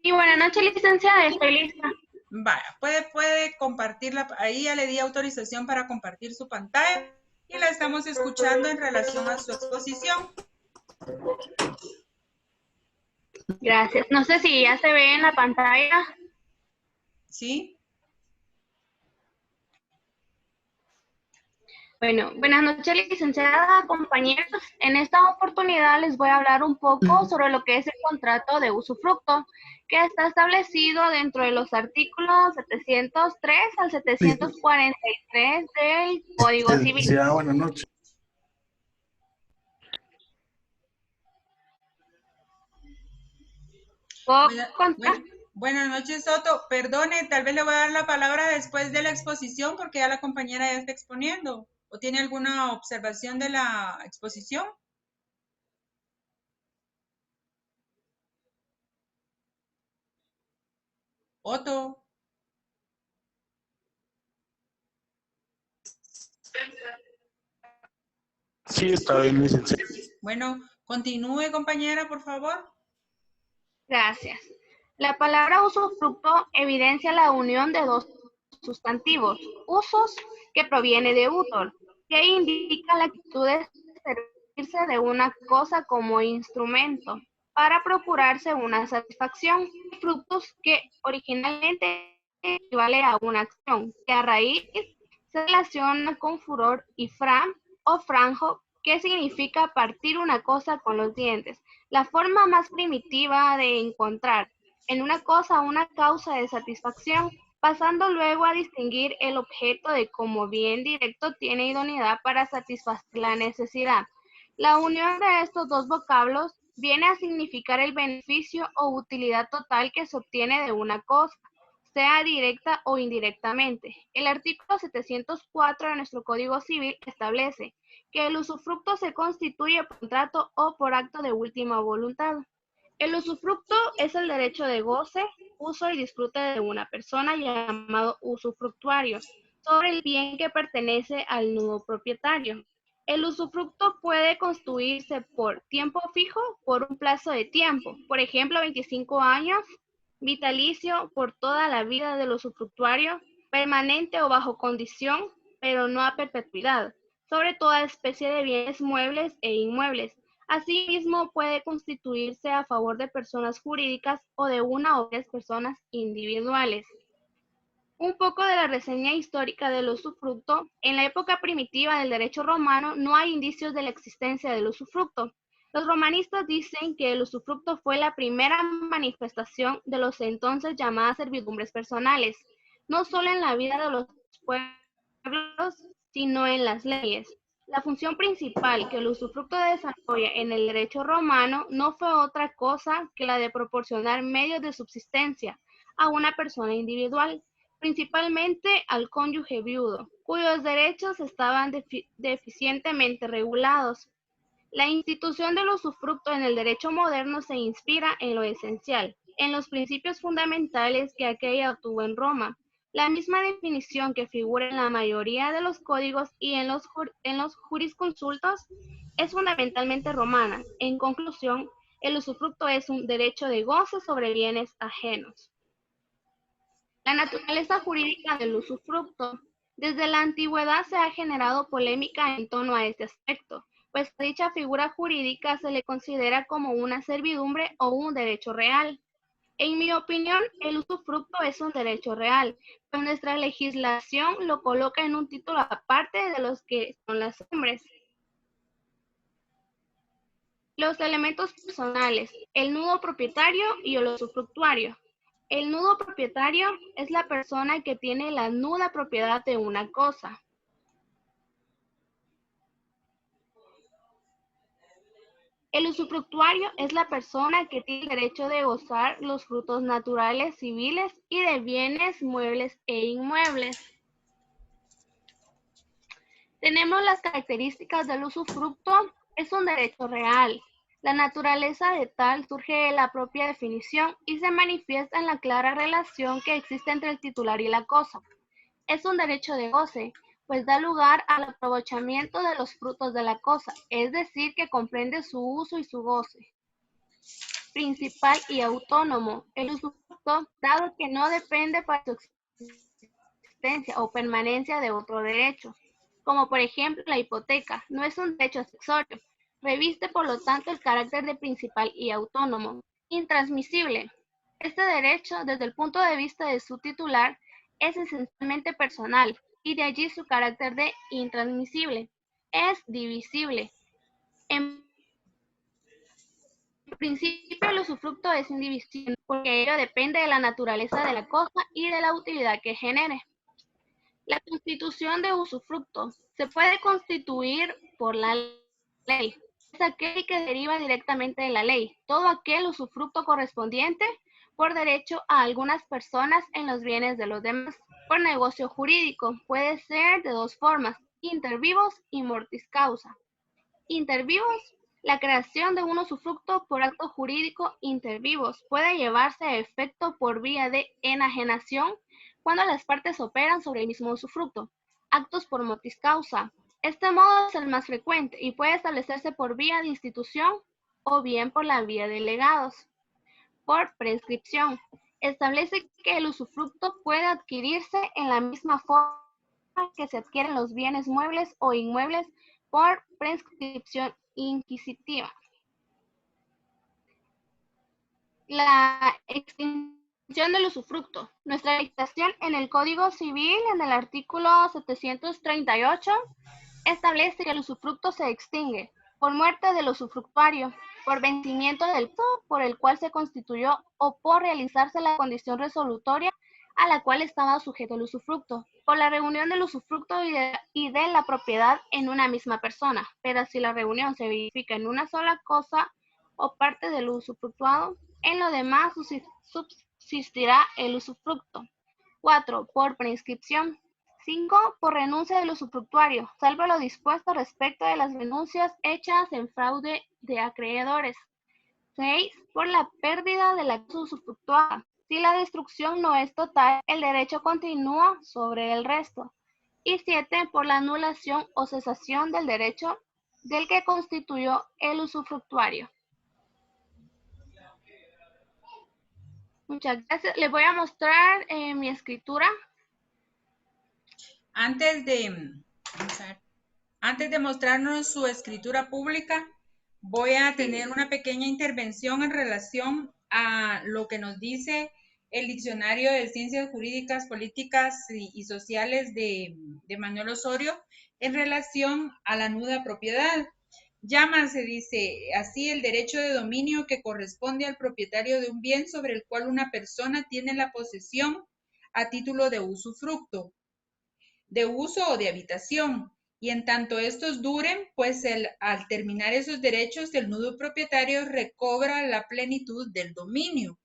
Sí, buenas noches, licenciada, estoy lista. Vaya, puede compartirla, ahí ya le di autorización para compartir su pantalla y la estamos escuchando en relación a su exposición. Gracias. No sé si ya se ve en la pantalla. ¿Sí? Bueno, buenas noches, licenciada, compañeros. En esta oportunidad les voy a hablar un poco sobre lo que es el contrato de usufructo, que está establecido dentro de los artículos 703 al 743 del Código Civil. Buenas noches. Buenas noches, Soto. Perdone, tal vez le voy a dar la palabra después de la exposición porque ya la compañera ya está exponiendo. ¿O tiene alguna observación de la exposición? Otto. Sí, está bien, licenciado. Bueno, continúe, compañera, por favor. Gracias. La palabra usufructo evidencia la unión de dos sustantivos, usos, que proviene de utor, que indica la actitud de servirse de una cosa como instrumento para procurarse una satisfacción. Fructus, que originalmente equivale a una acción, que a raíz se relaciona con furor, y fram o franjo, que significa partir una cosa con los dientes. La forma más primitiva de encontrar en una cosa una causa de satisfacción, pasando luego a distinguir el objeto de como bien directo tiene idoneidad para satisfacer la necesidad. La unión de estos dos vocablos viene a significar el beneficio o utilidad total que se obtiene de una cosa, sea directa o indirectamente. El artículo 704 de nuestro Código Civil establece que el usufructo se constituye por contrato o por acto de última voluntad. El usufructo es el derecho de goce, uso y disfrute de una persona llamado usufructuario sobre el bien que pertenece al nudo propietario. El usufructo puede constituirse por tiempo fijo por un plazo de tiempo, por ejemplo 25 años, vitalicio por toda la vida del usufructuario, permanente o bajo condición, pero no a perpetuidad, sobre toda especie de bienes muebles e inmuebles. Asimismo, puede constituirse a favor de personas jurídicas o de una o varias personas individuales. Un poco de la reseña histórica del usufructo. En la época primitiva del derecho romano no hay indicios de la existencia del usufructo. Los romanistas dicen que el usufructo fue la primera manifestación de los entonces llamadas servidumbres personales, no solo en la vida de los pueblos, sino en las leyes. La función principal que el usufructo desarrolla en el derecho romano no fue otra cosa que la de proporcionar medios de subsistencia a una persona individual, principalmente al cónyuge viudo, cuyos derechos estaban deficientemente regulados. La institución del usufructo en el derecho moderno se inspira en lo esencial, en los principios fundamentales que aquella obtuvo en Roma. La misma definición que figura en la mayoría de los códigos y en los jurisconsultos es fundamentalmente romana. En conclusión, el usufructo es un derecho de goce sobre bienes ajenos. La naturaleza jurídica del usufructo. Desde la antigüedad se ha generado polémica en torno a este aspecto, pues a dicha figura jurídica se le considera como una servidumbre o un derecho real. En mi opinión, el usufructo es un derecho real, pero nuestra legislación lo coloca en un título aparte de los que son las servidumbres. Los elementos personales, el nudo propietario y el usufructuario. El nudo propietario es la persona que tiene la nuda propiedad de una cosa. El usufructuario es la persona que tiene el derecho de gozar los frutos naturales, civiles y de bienes muebles e inmuebles. Tenemos las características del usufructo. Es un derecho real. La naturaleza de tal surge de la propia definición y se manifiesta en la clara relación que existe entre el titular y la cosa. Es un derecho de goce, pues da lugar al aprovechamiento de los frutos de la cosa, es decir, que comprende su uso y su goce. Principal y autónomo. El usufructo, dado que no depende para su existencia o permanencia de otro derecho, como por ejemplo la hipoteca, no es un derecho accesorio. Reviste por lo tanto el carácter de principal y autónomo. Intransmisible. Este derecho, desde el punto de vista de su titular, es esencialmente personal, y de allí su carácter de intransmisible. Es divisible. En principio, el usufructo es indivisible, porque ello depende de la naturaleza de la cosa y de la utilidad que genere. La constitución de usufructo se puede constituir por la ley. Es aquel que deriva directamente de la ley, todo aquel usufructo correspondiente por derecho a algunas personas en los bienes de los demás. Por negocio jurídico puede ser de dos formas, inter vivos y mortis causa. Inter vivos, La creación de un usufructo por acto jurídico inter vivos puede llevarse a efecto por vía de enajenación cuando las partes operan sobre el mismo usufructo, actos por motis causa. Este modo es el más frecuente y puede establecerse por vía de institución o bien por la vía de legados. Por prescripción, establece que el usufructo puede adquirirse en la misma forma que se adquieren los bienes muebles o inmuebles por prescripción inquisitiva. La extinción del usufructo. Nuestra legislación en el Código Civil, en el artículo 738, establece que el usufructo se extingue por muerte del usufructuario, por vencimiento del plazo por el cual se constituyó o por realizarse la condición resolutoria a la cual estaba sujeto el usufructo, por la reunión del usufructo y de la propiedad en una misma persona, pero si la reunión se verifica en una sola cosa o parte del usufructuado, en lo demás subsistirá el usufructo. 4. Por prescripción. 5. Por renuncia del usufructuario, salvo lo dispuesto respecto de las renuncias hechas en fraude de acreedores. 6. Por la pérdida de la cosa usufructuada. Si la destrucción no es total, el derecho continúa sobre el resto. Y 7. Por la anulación o cesación del derecho del que constituyó el usufructuario. Muchas gracias. Les voy a mostrar mi escritura. Antes de mostrarnos su escritura pública, voy a tener una pequeña intervención en relación a lo que nos dice el Diccionario de Ciencias Jurídicas, Políticas y Sociales de Manuel Osorio en relación a la nuda propiedad. Se dice así el derecho de dominio que corresponde al propietario de un bien sobre el cual una persona tiene la posesión a título de usufructo, de uso o de habitación, y en tanto estos duren, pues al terminar esos derechos, el nudo propietario recobra la plenitud del dominio.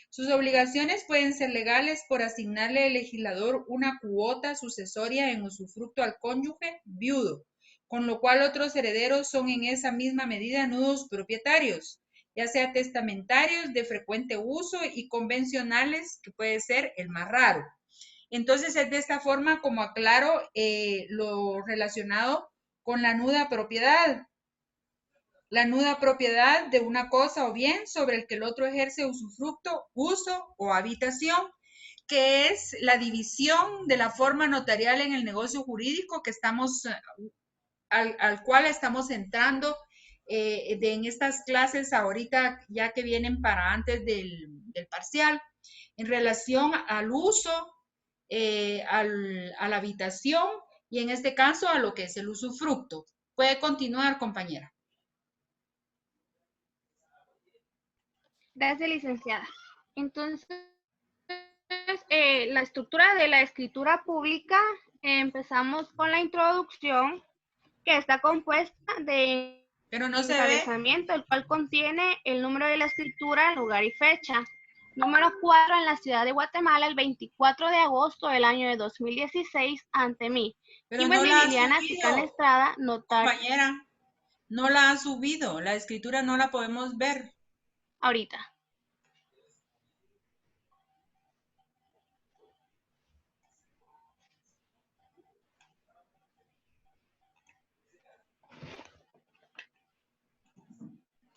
Sus obligaciones pueden ser legales por asignarle al legislador una cuota sucesoria en usufructo al cónyuge viudo, con lo cual otros herederos son en esa misma medida nudos propietarios, ya sea testamentarios de frecuente uso y convencionales, que puede ser el más raro. Entonces es de esta forma como aclaro lo relacionado con la nuda propiedad. La nuda propiedad de una cosa o bien sobre el que el otro ejerce usufructo, uso o habitación, que es la división de la forma notarial en el negocio jurídico que estamos, al cual estamos entrando en estas clases ahorita, ya que vienen para antes del parcial, en relación al uso, a la habitación y en este caso a lo que es el usufructo. Puede continuar, compañera. Gracias, licenciada. Entonces, la estructura de la escritura pública, empezamos con la introducción, que está compuesta de encabezamiento, el cual contiene el número de la escritura, lugar y fecha. Número 4, en la ciudad de Guatemala, el 24 de agosto del año de 2016, ante mí. Pero no la Liliana Cicana Estrada, notaria. Compañera, no la ha subido, la escritura no la podemos ver. Ahorita.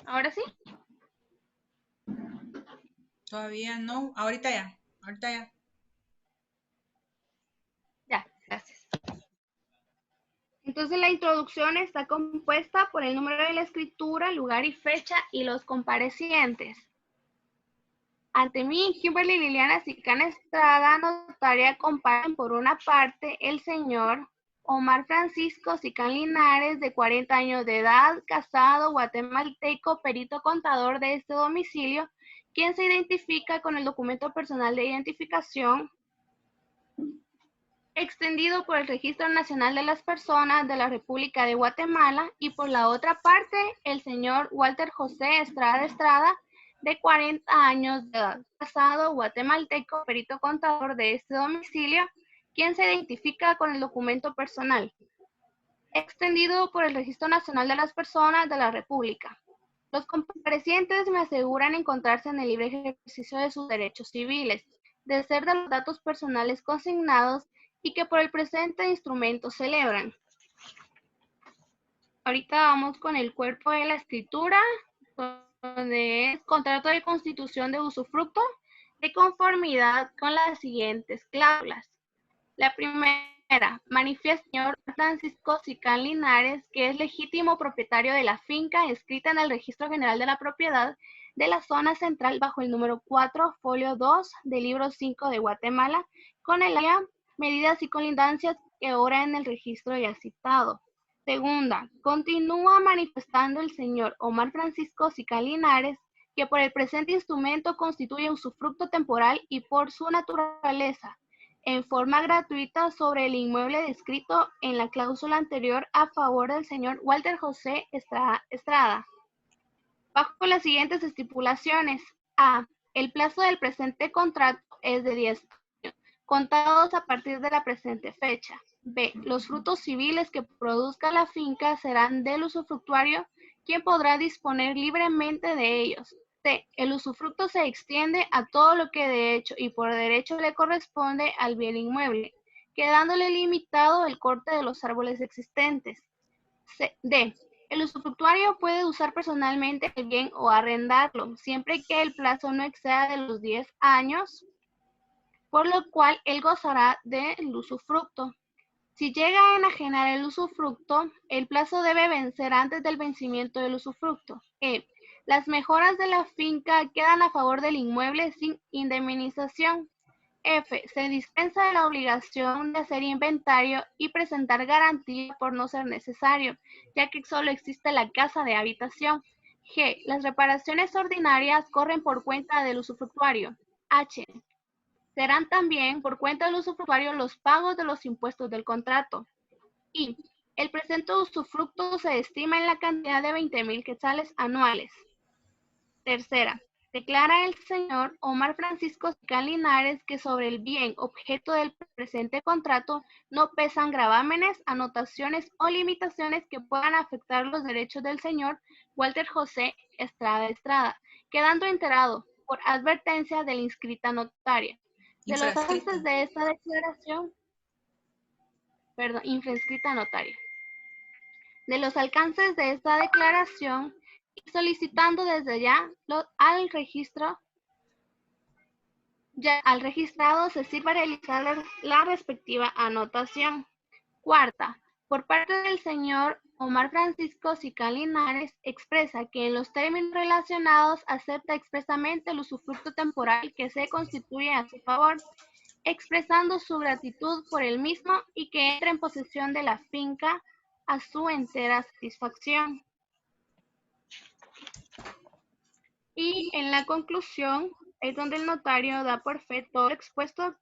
¿Ahora sí? Todavía no, ahorita ya. Ya, gracias. Entonces la introducción está compuesta por el número de la escritura, lugar y fecha y los comparecientes. Ante mí, Kimberly Liliana Cicana Estrada, notaria, comparan por una parte el señor Omar Francisco Cicán Linares, de 40 años de edad, casado, guatemalteco, perito contador de este domicilio, quien se identifica con el documento personal de identificación extendido por el Registro Nacional de las Personas de la República de Guatemala, y por la otra parte, el señor Walter José Estrada, de 40 años de edad, casado, guatemalteco, perito contador de este domicilio, quien se identifica con el documento personal extendido por el Registro Nacional de las Personas de la República. Los comparecientes me aseguran encontrarse en el libre ejercicio de sus derechos civiles, de ser de los datos personales consignados y que por el presente instrumento celebran. Ahorita vamos con el cuerpo de la escritura, donde es contrato de constitución de usufructo de conformidad con las siguientes cláusulas. La primera, manifiesta el señor Francisco Sicán Linares, que es legítimo propietario de la finca inscrita en el Registro General de la Propiedad de la Zona Central bajo el número 4, folio 2 del libro 5 de Guatemala, con el área, medidas y colindancias que ahora en el registro ya citado. Segunda, continúa manifestando el señor Omar Francisco Sicán Linares, que por el presente instrumento constituye usufructo temporal y por su naturaleza, en forma gratuita sobre el inmueble descrito en la cláusula anterior a favor del señor Walter José Estrada. Bajo las siguientes estipulaciones. A. El plazo del presente contrato es de 10 años, contados a partir de la presente fecha. B. Los frutos civiles que produzca la finca serán del usufructuario, quien podrá disponer libremente de ellos. C. El usufructo se extiende a todo lo que de hecho y por derecho le corresponde al bien inmueble, quedándole limitado el corte de los árboles existentes. D. El usufructuario puede usar personalmente el bien o arrendarlo, siempre que el plazo no exceda de los 10 años, por lo cual él gozará del usufructo. Si llega a enajenar el usufructo, el plazo debe vencer antes del vencimiento del usufructo. E. Las mejoras de la finca quedan a favor del inmueble sin indemnización. F. Se dispensa de la obligación de hacer inventario y presentar garantía por no ser necesario, ya que solo existe la casa de habitación. G. Las reparaciones ordinarias corren por cuenta del usufructuario. H. Serán también por cuenta del usufructuario los pagos de los impuestos del contrato. I. El presente usufructo se estima en la cantidad de 20,000 quetzales anuales. Tercera. Declara el señor Omar Francisco Sicán Linares que sobre el bien objeto del presente contrato no pesan gravámenes, anotaciones o limitaciones que puedan afectar los derechos del señor Walter José Estrada, quedando enterado por advertencia de la inscrita notaria. De los alcances de esta declaración, infrascrita notaria. De los alcances de esta declaración, y solicitando desde ya al registrado se sirva realizar la respectiva anotación. Cuarta, por parte del señor Omar Francisco Sicán Linares expresa que en los términos relacionados acepta expresamente el usufructo temporal que se constituye a su favor, expresando su gratitud por el mismo y que entra en posesión de la finca a su entera satisfacción. Y en la conclusión es donde el notario da por fe todo lo expuesto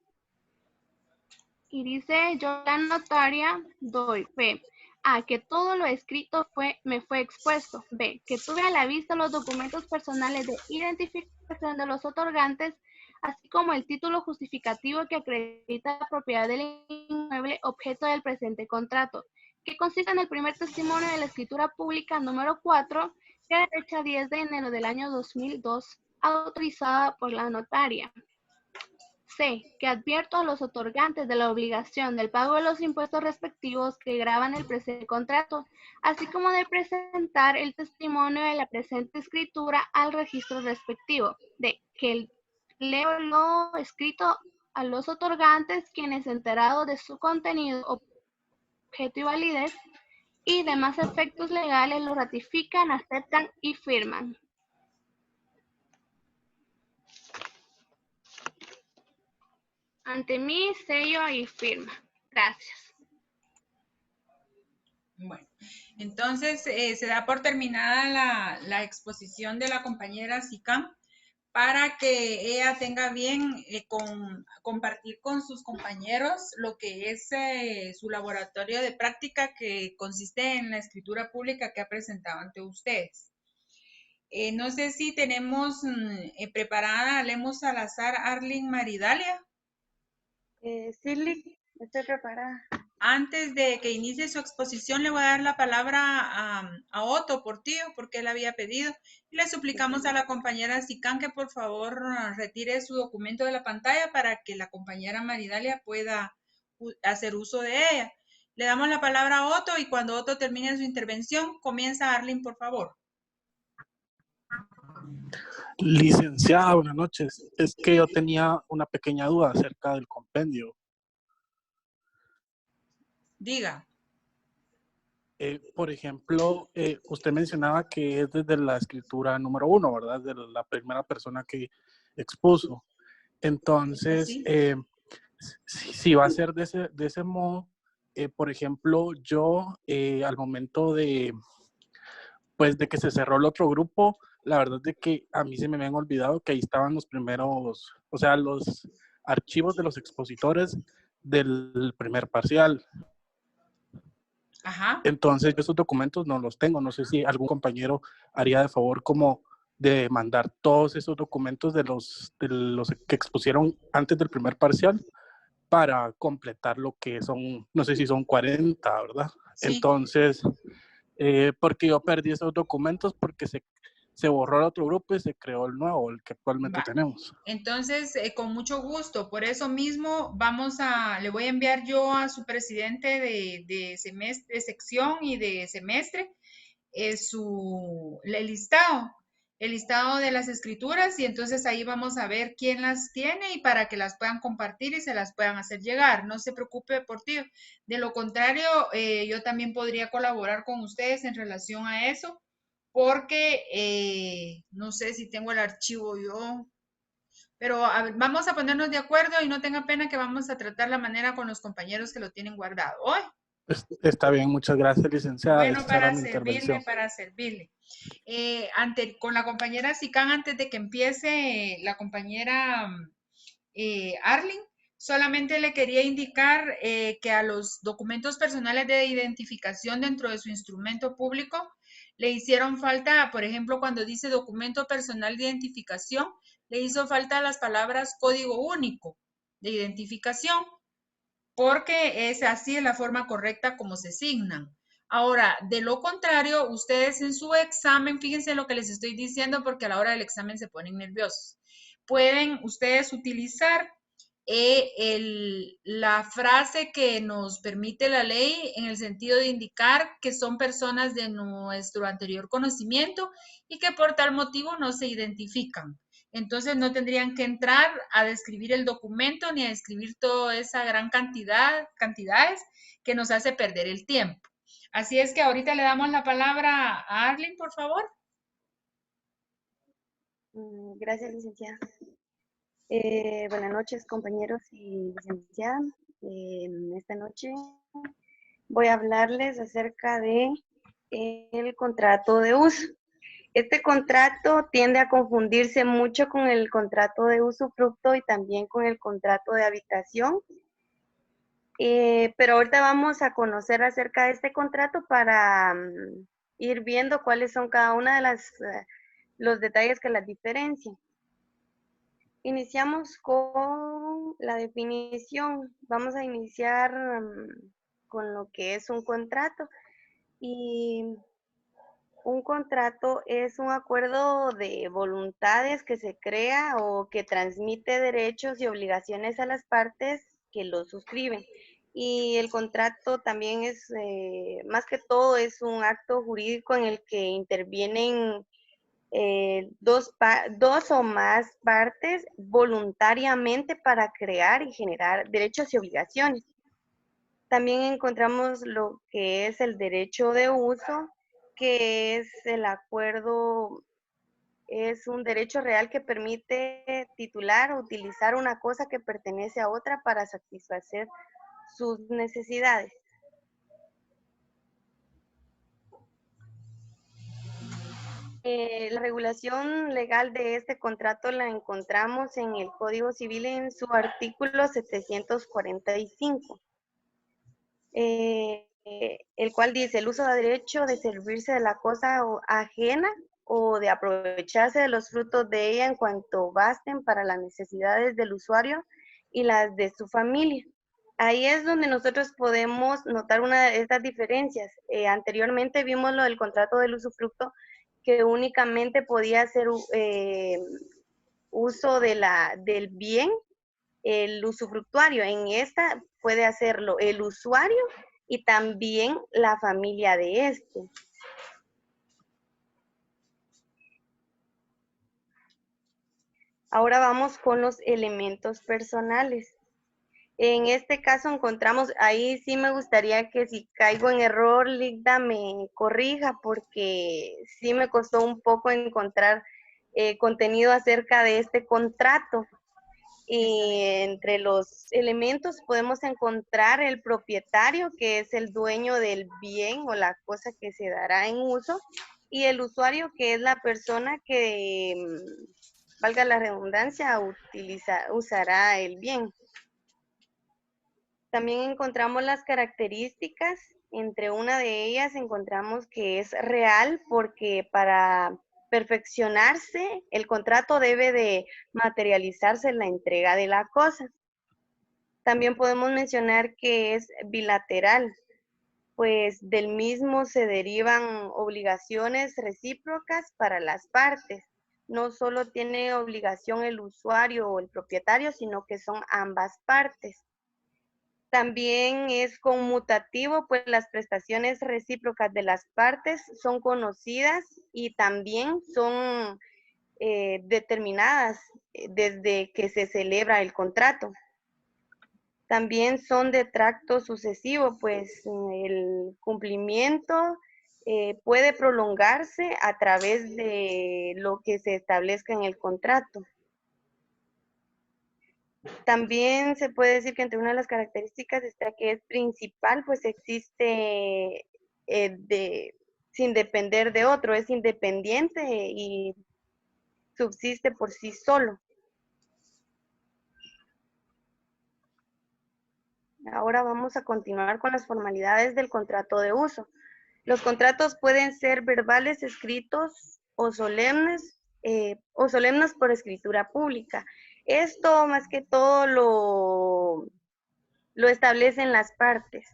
y dice: yo, la notaria, doy fe a que todo lo escrito me fue expuesto. B. Que tuve a la vista los documentos personales de identificación de los otorgantes, así como el título justificativo que acredita la propiedad del inmueble objeto del presente contrato, que consiste en el primer testimonio de la escritura pública número 4, que de fecha 10 de enero del año 2002, autorizada por la notaria. C. Que advierto a los otorgantes de la obligación del pago de los impuestos respectivos que gravan el presente contrato, así como de presentar el testimonio de la presente escritura al registro respectivo. D. Que leo lo escrito a los otorgantes, quienes enterados de su contenido, objeto y validez, y demás efectos legales lo ratifican, aceptan y firman. Ante mí, sello y firma. Gracias. Bueno, entonces se da por terminada la exposición de la compañera Sicán para que ella tenga bien compartir con sus compañeros lo que es su laboratorio de práctica, que consiste en la escritura pública que ha presentado ante ustedes. No sé si tenemos preparada a Lemos Salazar, Arlene Maridalia. Sí, estoy preparada. Antes de que inicie su exposición, le voy a dar la palabra a Otto Portillo, porque él había pedido. Y le suplicamos a la compañera Sicán que por favor retire su documento de la pantalla para que la compañera Maridalia pueda hacer uso de ella. Le damos la palabra a Otto y cuando Otto termine su intervención, comienza Arlene, por favor. Licenciada, buenas noches. Es que yo tenía una pequeña duda acerca del compendio. Diga. Por ejemplo, usted mencionaba que es desde la escritura número 1, ¿verdad? De la primera persona que expuso. Entonces, si va a ser de ese modo, por ejemplo, yo al momento de que se cerró el otro grupo, la verdad es de que a mí se me habían olvidado que ahí estaban los primeros, o sea, los archivos de los expositores del primer parcial. Ajá. Entonces, yo esos documentos no los tengo. No sé si algún compañero haría de favor como de mandar todos esos documentos de los que expusieron antes del primer parcial para completar lo que son, no sé si son 40, ¿verdad? Sí. Entonces, porque yo perdí esos documentos porque se borró el otro grupo y se creó el nuevo, el que actualmente tenemos. Entonces, con mucho gusto. Por eso mismo le voy a enviar yo a su presidente de sección y de semestre el listado de las escrituras y entonces ahí vamos a ver quién las tiene y para que las puedan compartir y se las puedan hacer llegar. No se preocupe por ti. De lo contrario, yo también podría colaborar con ustedes en relación a eso porque no sé si tengo el archivo yo, pero vamos a ponernos de acuerdo y no tenga pena que vamos a tratar la manera con los compañeros que lo tienen guardado hoy. Está bien, muchas gracias, licenciada. Bueno, para servirle. Con la compañera Sicán, antes de que empiece la compañera Arlene, solamente le quería indicar que a los documentos personales de identificación dentro de su instrumento público le hicieron falta, por ejemplo, cuando dice documento personal de identificación, le hizo falta las palabras código único de identificación, porque es así la forma correcta como se asignan. Ahora, de lo contrario, ustedes en su examen, fíjense lo que les estoy diciendo porque a la hora del examen se ponen nerviosos. Pueden ustedes utilizar la frase que nos permite la ley en el sentido de indicar que son personas de nuestro anterior conocimiento y que por tal motivo no se identifican. Entonces no tendrían que entrar a describir el documento ni a describir toda esa gran cantidades que nos hace perder el tiempo. Así es que ahorita le damos la palabra a Arlene, por favor. Gracias, licenciada. Buenas noches, compañeros y licenciada. Esta noche voy a hablarles acerca de el contrato de uso. Este contrato tiende a confundirse mucho con el contrato de usufructo y también con el contrato de habitación. Pero ahorita vamos a conocer acerca de este contrato para ir viendo cuáles son cada una de los detalles que las diferencian. Iniciamos con la definición. Vamos a iniciar con lo que es un contrato. Y un contrato es un acuerdo de voluntades que se crea o que transmite derechos y obligaciones a las partes que lo suscriben. Y el contrato también es, más que todo, es un acto jurídico en el que intervienen dos o más partes voluntariamente para crear y generar derechos y obligaciones. También encontramos lo que es el derecho de uso, que es el acuerdo, es un derecho real que permite titular o utilizar una cosa que pertenece a otra para satisfacer sus necesidades. La regulación legal de este contrato la encontramos en el Código Civil en su artículo 745. El cual dice: el uso de derecho de servirse de la cosa ajena o de aprovecharse de los frutos de ella en cuanto basten para las necesidades del usuario y las de su familia, Ahí es donde nosotros podemos notar una de estas diferencias. Anteriormente vimos lo del contrato del usufructo, que únicamente podía hacer uso del bien el usufructuario. En esta puede hacerlo el usuario y también la familia de este. Ahora vamos con los elementos personales. En este caso encontramos, ahí sí me gustaría que si caigo en error, Ligda me corrija, porque sí me costó un poco encontrar contenido acerca de este contrato. Y entre los elementos podemos encontrar el propietario, que es el dueño del bien o la cosa que se dará en uso, y el usuario, que es la persona que, valga la redundancia, usará el bien. También encontramos las características. Entre una de ellas encontramos que es real, porque para perfeccionarse el contrato debe de materializarse en la entrega de la cosa. También podemos mencionar que es bilateral, pues del mismo se derivan obligaciones recíprocas para las partes. No solo tiene obligación el usuario o el propietario, sino que son ambas partes. También es conmutativo, pues las prestaciones recíprocas de las partes son conocidas y también son determinadas desde que se celebra el contrato. También son de tracto sucesivo, pues el cumplimiento puede prolongarse a través de lo que se establezca en el contrato. También se puede decir que entre una de las características está que es principal, pues existe sin depender de otro, es independiente y subsiste por sí solo. Ahora vamos a continuar con las formalidades del contrato de uso. Los contratos pueden ser verbales, escritos o solemnes por escritura pública. Esto más que todo lo establecen las partes.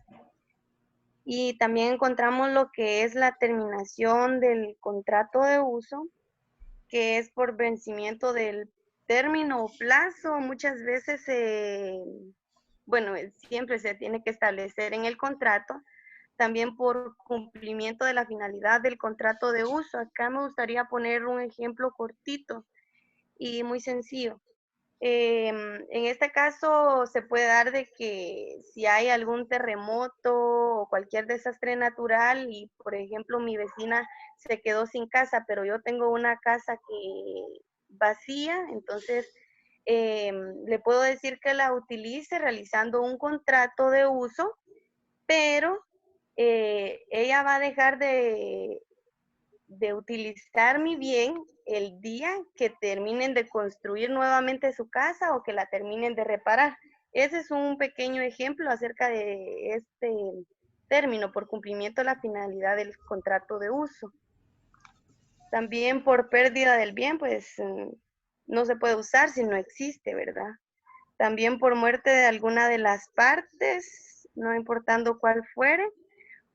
Y también encontramos lo que es la terminación del contrato de uso, que es por vencimiento del término o plazo. Muchas veces, siempre se tiene que establecer en el contrato. También por cumplimiento de la finalidad del contrato de uso. Acá me gustaría poner un ejemplo cortito y muy sencillo. En este caso se puede dar de que si hay algún terremoto o cualquier desastre natural y, por ejemplo, mi vecina se quedó sin casa, pero yo tengo una casa que vacía, entonces le puedo decir que la utilice realizando un contrato de uso, pero ella va a dejar de utilizar mi bien el día que terminen de construir nuevamente su casa o que la terminen de reparar. Ese es un pequeño ejemplo acerca de este término por cumplimiento de la finalidad del contrato de uso. También por pérdida del bien, pues no se puede usar si no existe, ¿verdad? También por muerte de alguna de las partes, no importando cuál fuere,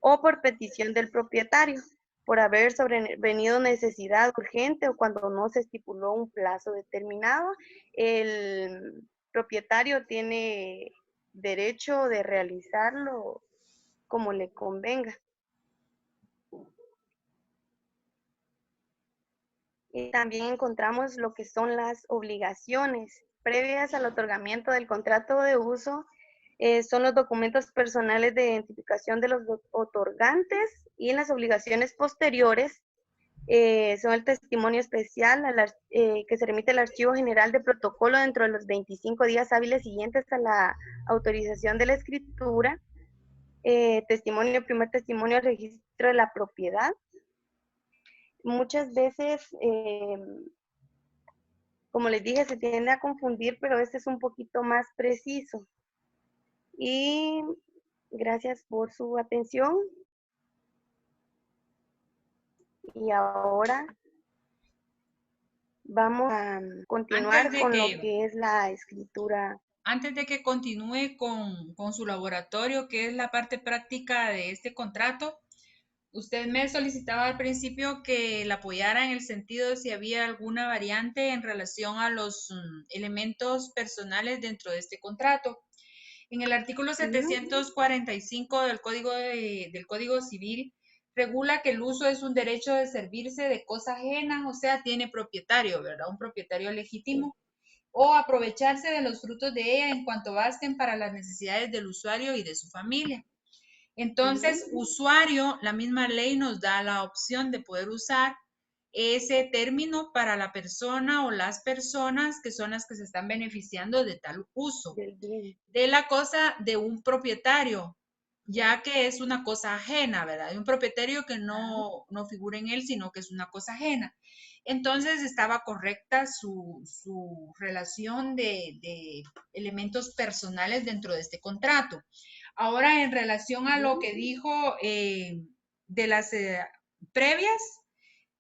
o por petición del propietario, por haber sobrevenido necesidad urgente o cuando no se estipuló un plazo determinado, el propietario tiene derecho de realizarlo como le convenga. Y también encontramos lo que son las obligaciones previas al otorgamiento del contrato de uso. Son los documentos personales de identificación de los otorgantes, y las obligaciones posteriores son el testimonio especial que se remite al Archivo General de Protocolo dentro de los 25 días hábiles siguientes a la autorización de la escritura, primer testimonio al registro de la propiedad. Muchas veces, como les dije, se tiende a confundir, pero este es un poquito más preciso. Y gracias por su atención. Y ahora vamos a continuar con lo que es la escritura antes de que continúe con su laboratorio, que es la parte práctica de este contrato, usted me solicitaba al principio que la apoyara en el sentido de si había alguna variante en relación a los elementos personales dentro de este contrato. En el artículo 745 del Código Civil regula que el uso es un derecho de servirse de cosa ajena, o sea, tiene propietario, ¿verdad? Un propietario legítimo, o aprovecharse de los frutos de ella en cuanto basten para las necesidades del usuario y de su familia. Entonces, usuario, la misma ley nos da la opción de poder usar ese término para la persona o las personas que son las que se están beneficiando de tal uso de la cosa de un propietario, ya que es una cosa ajena, ¿verdad? De un propietario que no figura en él, sino que es una cosa ajena. Entonces estaba correcta su relación de elementos personales dentro de este contrato. Ahora, en relación a lo que dijo de las previas,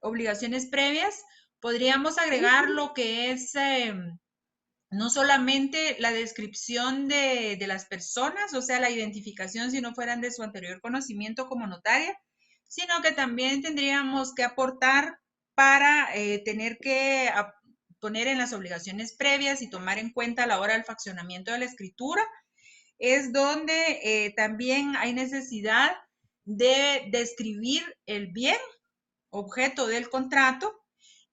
obligaciones previas, podríamos agregar lo que es no solamente la descripción de las personas, o sea, la identificación si no fueran de su anterior conocimiento como notaria, sino que también tendríamos que aportar para tener que poner en las obligaciones previas y tomar en cuenta a la hora del faccionamiento de la escritura, es donde también hay necesidad de describir el bien objeto del contrato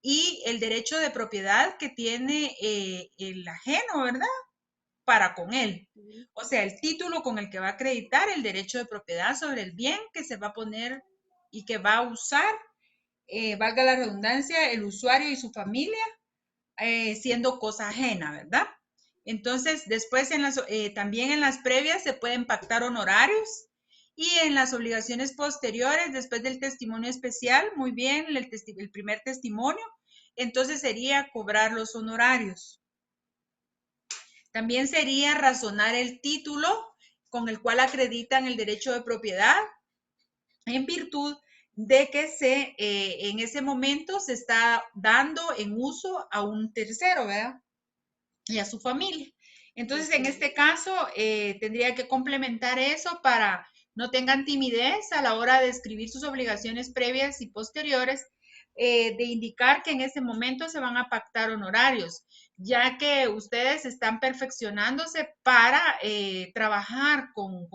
y el derecho de propiedad que tiene el ajeno, ¿verdad? Para con él. O sea, el título con el que va a acreditar el derecho de propiedad sobre el bien que se va a poner y que va a usar, valga la redundancia, el usuario y su familia, siendo cosa ajena, ¿verdad? Entonces, después también en las previas se pueden pactar honorarios y en las obligaciones posteriores, después del testimonio especial, muy bien, el primer testimonio, entonces sería cobrar los honorarios. También sería razonar el título con el cual acreditan el derecho de propiedad en virtud de que en ese momento se está dando en uso a un tercero, ¿verdad? Y a su familia. Entonces, en este caso, tendría que complementar eso para no tengan timidez a la hora de escribir sus obligaciones previas y posteriores, de indicar que en ese momento se van a pactar honorarios, ya que ustedes están perfeccionándose para trabajar con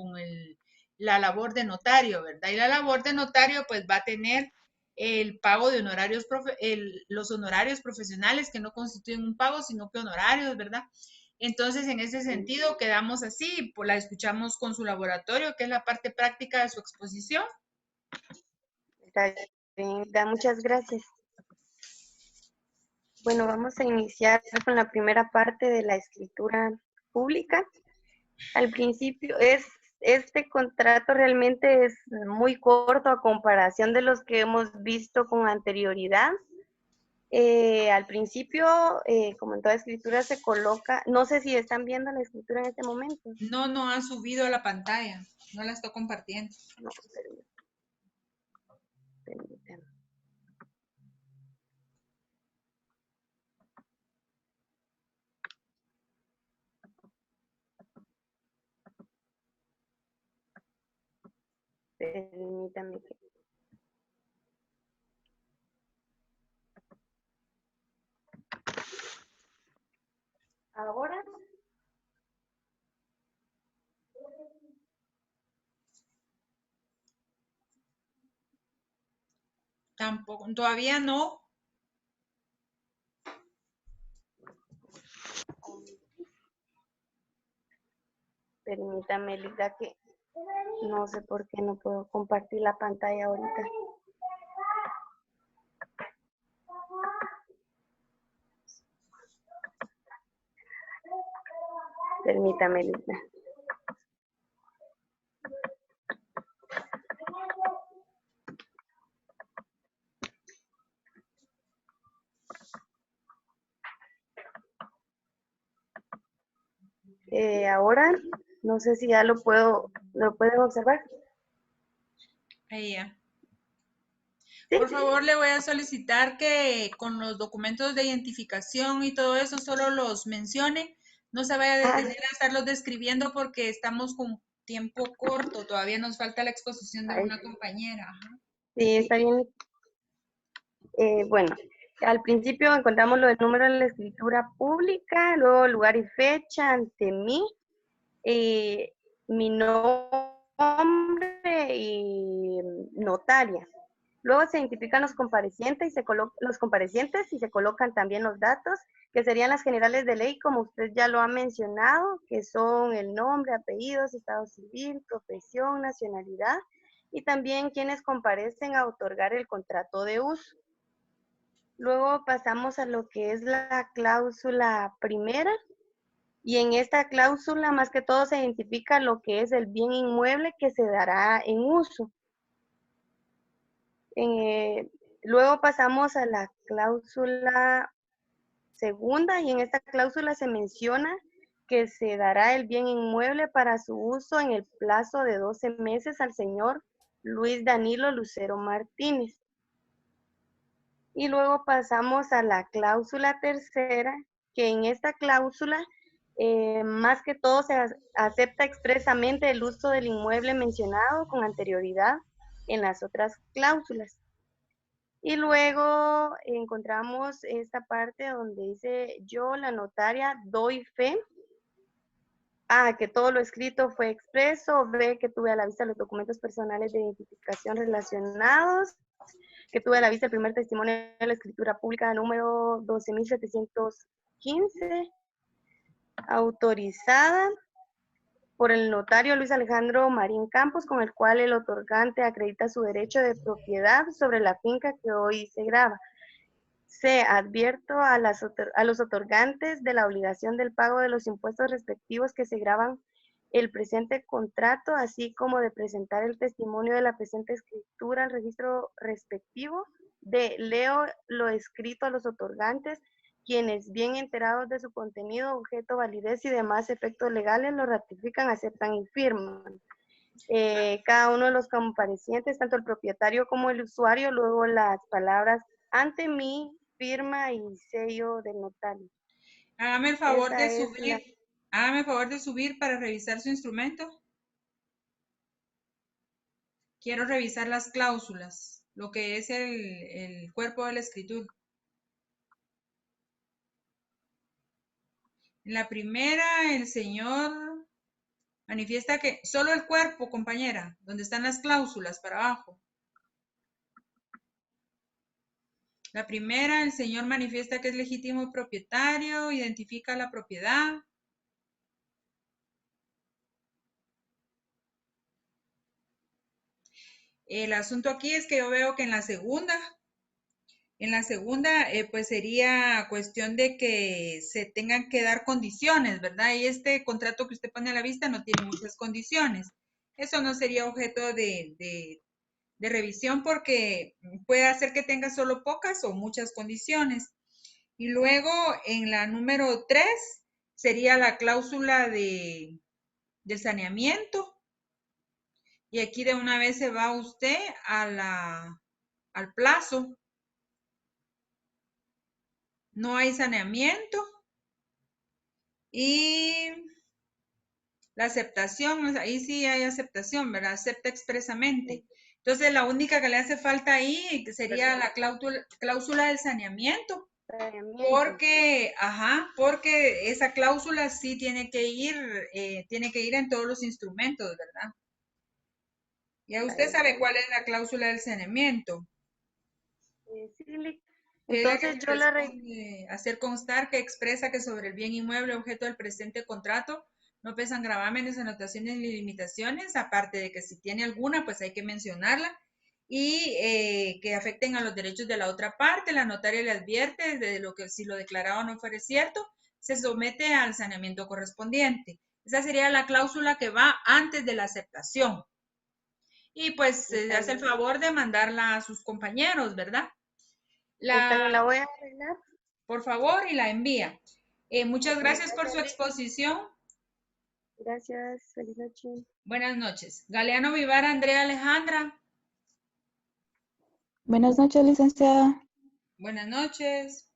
la labor de notario, ¿verdad? Y la labor de notario pues va a tener el pago de honorarios, los honorarios profesionales que no constituyen un pago, sino que honorarios, ¿verdad? Entonces, en ese sentido, quedamos así, pues la escuchamos con su laboratorio, que es la parte práctica de su exposición. Muchas gracias. Bueno, vamos a iniciar con la primera parte de la escritura pública. Al principio, este contrato realmente es muy corto a comparación de los que hemos visto con anterioridad. Al principio, como en toda escritura, se coloca, no sé si están viendo la escritura en este momento. No ha subido a la pantalla, no la estoy compartiendo. No, permítanme. Permítame que... Ahora. Tampoco, todavía no. Permítame, Lida, que no sé por qué no puedo compartir la pantalla ahorita. Permítame, Lida. Ahora, no sé si ya lo pueden observar. Ahí ya. ¿Sí? Por favor, le voy a solicitar que con los documentos de identificación y todo eso solo los mencione No se vaya a detener a estarlos describiendo porque estamos con tiempo corto. Todavía nos falta la exposición de una compañera. Ajá. Sí, está bien. Bueno, al principio encontramos lo del número de la escritura pública, luego lugar y fecha ante mí, mi nombre y notaria. Luego se identifican los comparecientes y se colocan también los datos, que serían las generales de ley, como usted ya lo ha mencionado, que son el nombre, apellidos, estado civil, profesión, nacionalidad, y también quienes comparecen a otorgar el contrato de uso. Luego pasamos a lo que es la cláusula primera, y en esta cláusula más que todo se identifica lo que es el bien inmueble que se dará en uso. Luego pasamos a la cláusula segunda, y en esta cláusula se menciona que se dará el bien inmueble para su uso en el plazo de 12 meses al señor Luis Danilo Lucero Martínez. Y luego pasamos a la cláusula tercera, que en esta cláusula más que todo se acepta expresamente el uso del inmueble mencionado con anterioridad en las otras cláusulas. Y luego encontramos esta parte donde dice: yo, la notaria, doy fe. A, que todo lo escrito fue expreso. B, que tuve a la vista los documentos personales de identificación relacionados. Que tuve a la vista el primer testimonio de la escritura pública número 12.715, autorizada por el notario Luis Alejandro Marín Campos, con el cual el otorgante acredita su derecho de propiedad sobre la finca que hoy se graba. C, advierto a los otorgantes de la obligación del pago de los impuestos respectivos que se graban el presente contrato, así como de presentar el testimonio de la presente escritura al registro respectivo. D, leo lo escrito a los otorgantes, quienes, bien enterados de su contenido, objeto, validez y demás efectos legales, lo ratifican, aceptan y firman. Cada uno de los comparecientes, tanto el propietario como el usuario, luego las palabras ante mí, firma y sello del notario. Hágame el favor de subir. Hágame el favor de subir para revisar su instrumento. Quiero revisar las cláusulas, lo que es el cuerpo de la escritura. En la primera, el señor manifiesta que solo el cuerpo, compañera, donde están las cláusulas para abajo. La primera, el señor manifiesta que es legítimo propietario, identifica la propiedad. El asunto aquí es que yo veo que en la segunda, pues sería cuestión de que se tengan que dar condiciones, ¿verdad? Y este contrato que usted pone a la vista no tiene muchas condiciones. Eso no sería objeto de revisión porque puede hacer que tenga solo pocas o muchas condiciones. Y luego en la número 3 sería la cláusula del saneamiento. Y aquí de una vez se va usted al plazo. No hay saneamiento. Y la aceptación, ahí sí hay aceptación, ¿verdad? Acepta expresamente. Entonces la única que le hace falta ahí sería la cláusula del saneamiento. Porque esa cláusula sí tiene que ir en todos los instrumentos, ¿verdad? Ya usted sabe cuál es la cláusula del saneamiento. Sí, entonces yo la hacer constar que expresa que sobre el bien inmueble objeto del presente contrato no pesan gravámenes, anotaciones ni limitaciones, aparte de que si tiene alguna, pues hay que mencionarla, y que afecten a los derechos de la otra parte. La notaria le advierte de lo que si lo declarado no fuera cierto, se somete al saneamiento correspondiente. Esa sería la cláusula que va antes de la aceptación. Y pues se hace el favor de mandarla a sus compañeros, ¿verdad? La voy a arreglar. Por favor, y la envía. Muchas gracias por su exposición. Gracias, feliz noche. Buenas noches. Galeano Vivar, Andrea Alejandra. Buenas noches, licenciada. Buenas noches.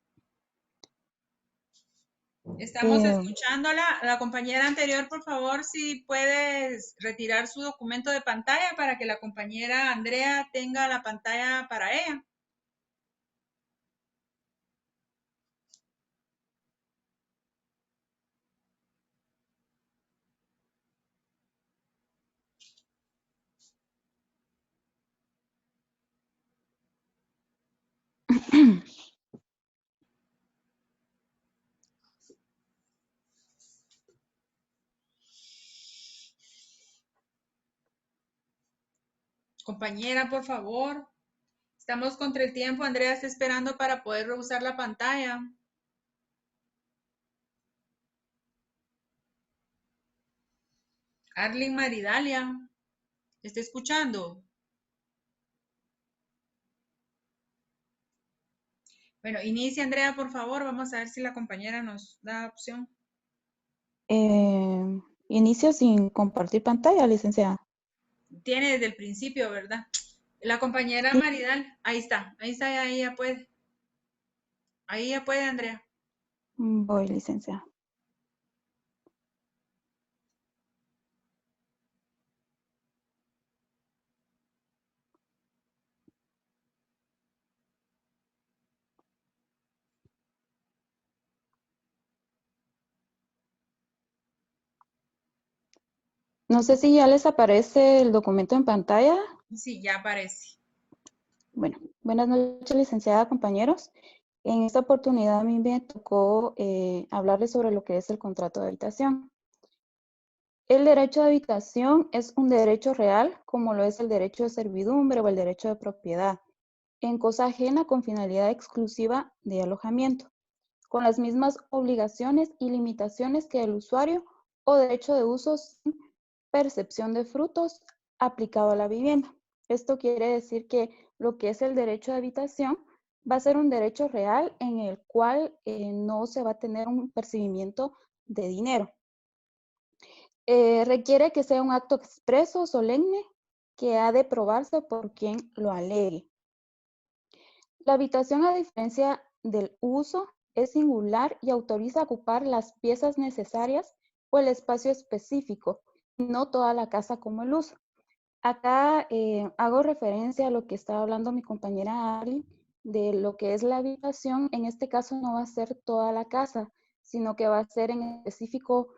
Estamos escuchándola. La compañera anterior, por favor, si puedes retirar su documento de pantalla para que la compañera Andrea tenga la pantalla para ella. Compañera, por favor. Estamos contra el tiempo. Andrea está esperando para poder usar la pantalla. Arlene Maridalia, ¿está escuchando? Bueno, inicia Andrea, por favor. Vamos a ver si la compañera nos da opción. Inicio sin compartir pantalla, licenciada. Tiene desde el principio, ¿verdad? La compañera Maridal, ahí está, ahí ya puede. Ahí ya puede, Andrea. Voy, licenciada. No sé si ya les aparece el documento en pantalla. Sí, ya aparece. Bueno, buenas noches, licenciada, compañeros. En esta oportunidad a mí me tocó hablarles sobre lo que es el contrato de habitación. El derecho de habitación es un derecho real, como lo es el derecho de servidumbre o el derecho de propiedad, en cosa ajena con finalidad exclusiva de alojamiento, con las mismas obligaciones y limitaciones que el usuario o derecho de uso sin percepción de frutos aplicado a la vivienda. Esto quiere decir que lo que es el derecho de habitación va a ser un derecho real en el cual no se va a tener un percibimiento de dinero. Requiere que sea un acto expreso, solemne, que ha de probarse por quien lo alegue. La habitación, a diferencia del uso, es singular y autoriza ocupar las piezas necesarias o el espacio específico, no toda la casa como el uso. Acá hago referencia a lo que estaba hablando mi compañera Ari, de lo que es la habitación. En este caso no va a ser toda la casa, sino que va a ser en específico,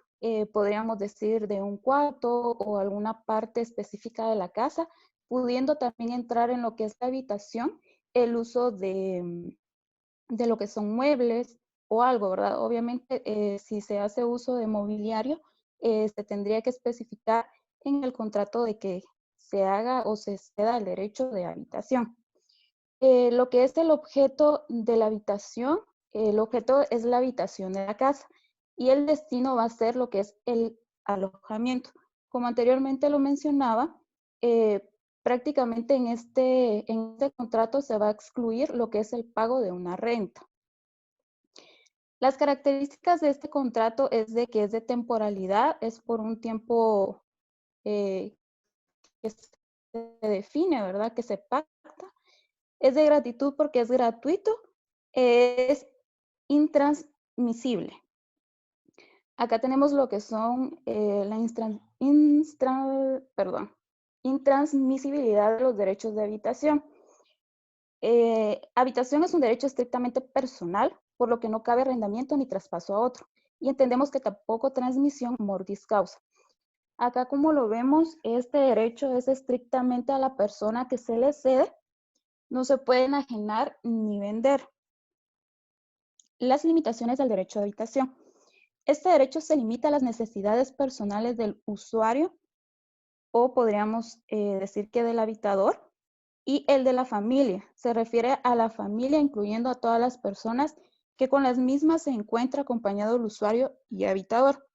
podríamos decir, de un cuarto o alguna parte específica de la casa, pudiendo también entrar en lo que es la habitación, el uso de lo que son muebles o algo, ¿verdad? Obviamente, si se hace uso de mobiliario, se tendría que especificar en el contrato de que se haga o se ceda el derecho de habitación. Lo que es el objeto de la habitación, el objeto es la habitación de la casa y el destino va a ser lo que es el alojamiento. Como anteriormente lo mencionaba, prácticamente en este contrato se va a excluir lo que es el pago de una renta. Las características de este contrato es de que es de temporalidad, es por un tiempo que se define, ¿verdad? Que se pacta. Es de gratitud porque es gratuito, es intransmisible. Acá tenemos lo que son la intransmisibilidad de los derechos de habitación. Habitación es un derecho estrictamente personal, por lo que no cabe arrendamiento ni traspaso a otro. Y entendemos que tampoco transmisión mordis causa. Acá, como lo vemos, este derecho es estrictamente a la persona que se le cede. No se puede enajenar ni vender. Las limitaciones del derecho de habitación. Este derecho se limita a las necesidades personales del usuario, o podríamos decir que del habitador, y el de la familia. Se refiere a la familia, incluyendo a todas las personas que con las mismas se encuentra acompañado el usuario y habitador.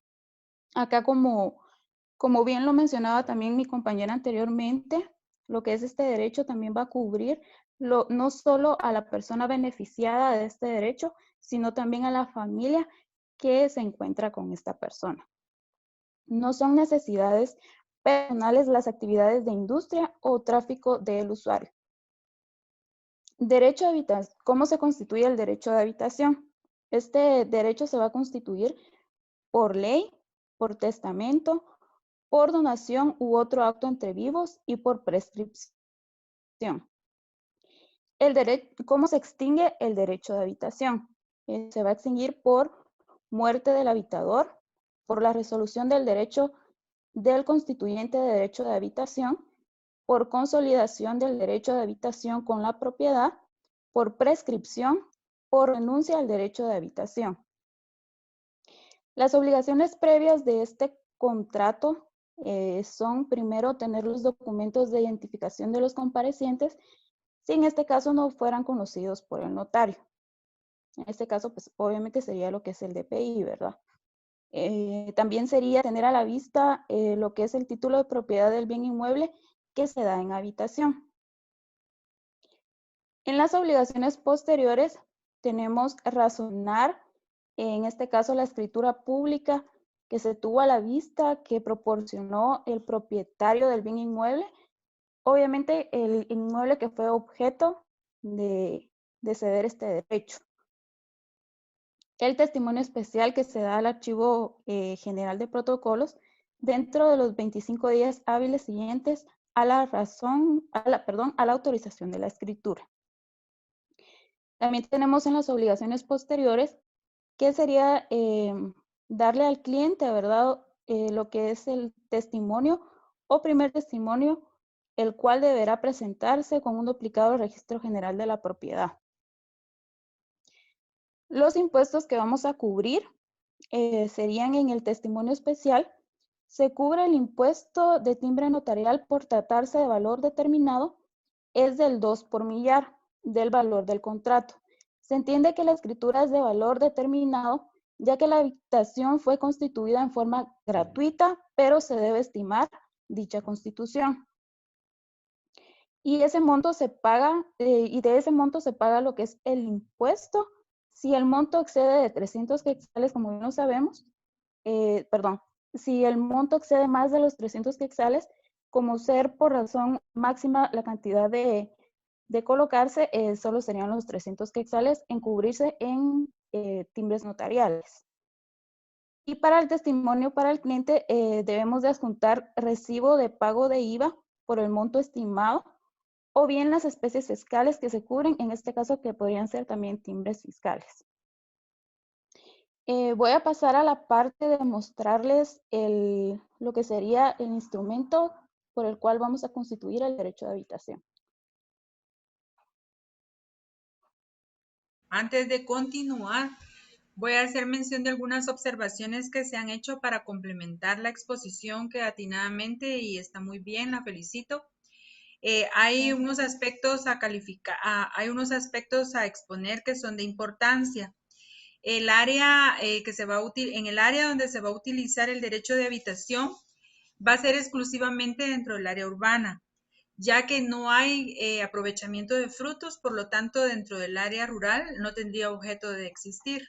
Acá, como bien lo mencionaba también mi compañera anteriormente, lo que es este derecho también va a cubrir no solo a la persona beneficiada de este derecho, sino también a la familia que se encuentra con esta persona. No son necesidades personales las actividades de industria o tráfico del usuario. Derecho de habitación. ¿Cómo se constituye el derecho de habitación? Este derecho se va a constituir por ley, por testamento, por donación u otro acto entre vivos y por prescripción. ¿Cómo se extingue el derecho de habitación? Se va a extinguir por muerte del habitador, por la resolución del derecho del constituyente de derecho de habitación, por consolidación del derecho de habitación con la propiedad, por prescripción, por renuncia al derecho de habitación. Las obligaciones previas de este contrato son, primero, tener los documentos de identificación de los comparecientes, si en este caso no fueran conocidos por el notario. En este caso, pues obviamente sería lo que es el DPI, ¿verdad? También sería tener a la vista lo que es el título de propiedad del bien inmueble que se da en habitación. En las obligaciones posteriores tenemos razonar, en este caso la escritura pública que se tuvo a la vista, que proporcionó el propietario del bien inmueble, obviamente el inmueble que fue objeto de ceder este derecho. El testimonio especial que se da al Archivo General de Protocolos dentro de los 25 días hábiles siguientes a la autorización de la escritura. También tenemos en las obligaciones posteriores que sería darle al cliente, ¿verdad? Lo que es el testimonio o primer testimonio, el cual deberá presentarse con un duplicado del Registro General de la Propiedad. Los impuestos que vamos a cubrir serían en el testimonio especial. Se cubre el impuesto de timbre notarial por tratarse de valor determinado, es del 2 por millar del valor del contrato. Se entiende que la escritura es de valor determinado, ya que la habitación fue constituida en forma gratuita, pero se debe estimar dicha constitución. Y ese monto se paga, y de ese monto se paga lo que es el impuesto. Si el monto excede de 300 quetzales, como bien lo sabemos, si el monto excede más de los 300 quetzales, como ser por razón máxima la cantidad de colocarse, solo serían los 300 quetzales en cubrirse en timbres notariales. Y para el testimonio para el cliente debemos de adjuntar recibo de pago de IVA por el monto estimado, o bien las especies fiscales que se cubren, en este caso que podrían ser también timbres fiscales. Voy a pasar a la parte de mostrarles lo que sería el instrumento por el cual vamos a constituir el derecho de habitación. Antes de continuar, voy a hacer mención de algunas observaciones que se han hecho para complementar la exposición que atinadamente, y está muy bien, la felicito. Hay unos aspectos a calificar, hay unos aspectos a exponer que son de importancia. El área en el área donde se va a utilizar el derecho de habitación va a ser exclusivamente dentro del área urbana, ya que no hay aprovechamiento de frutos, por lo tanto dentro del área rural no tendría objeto de existir.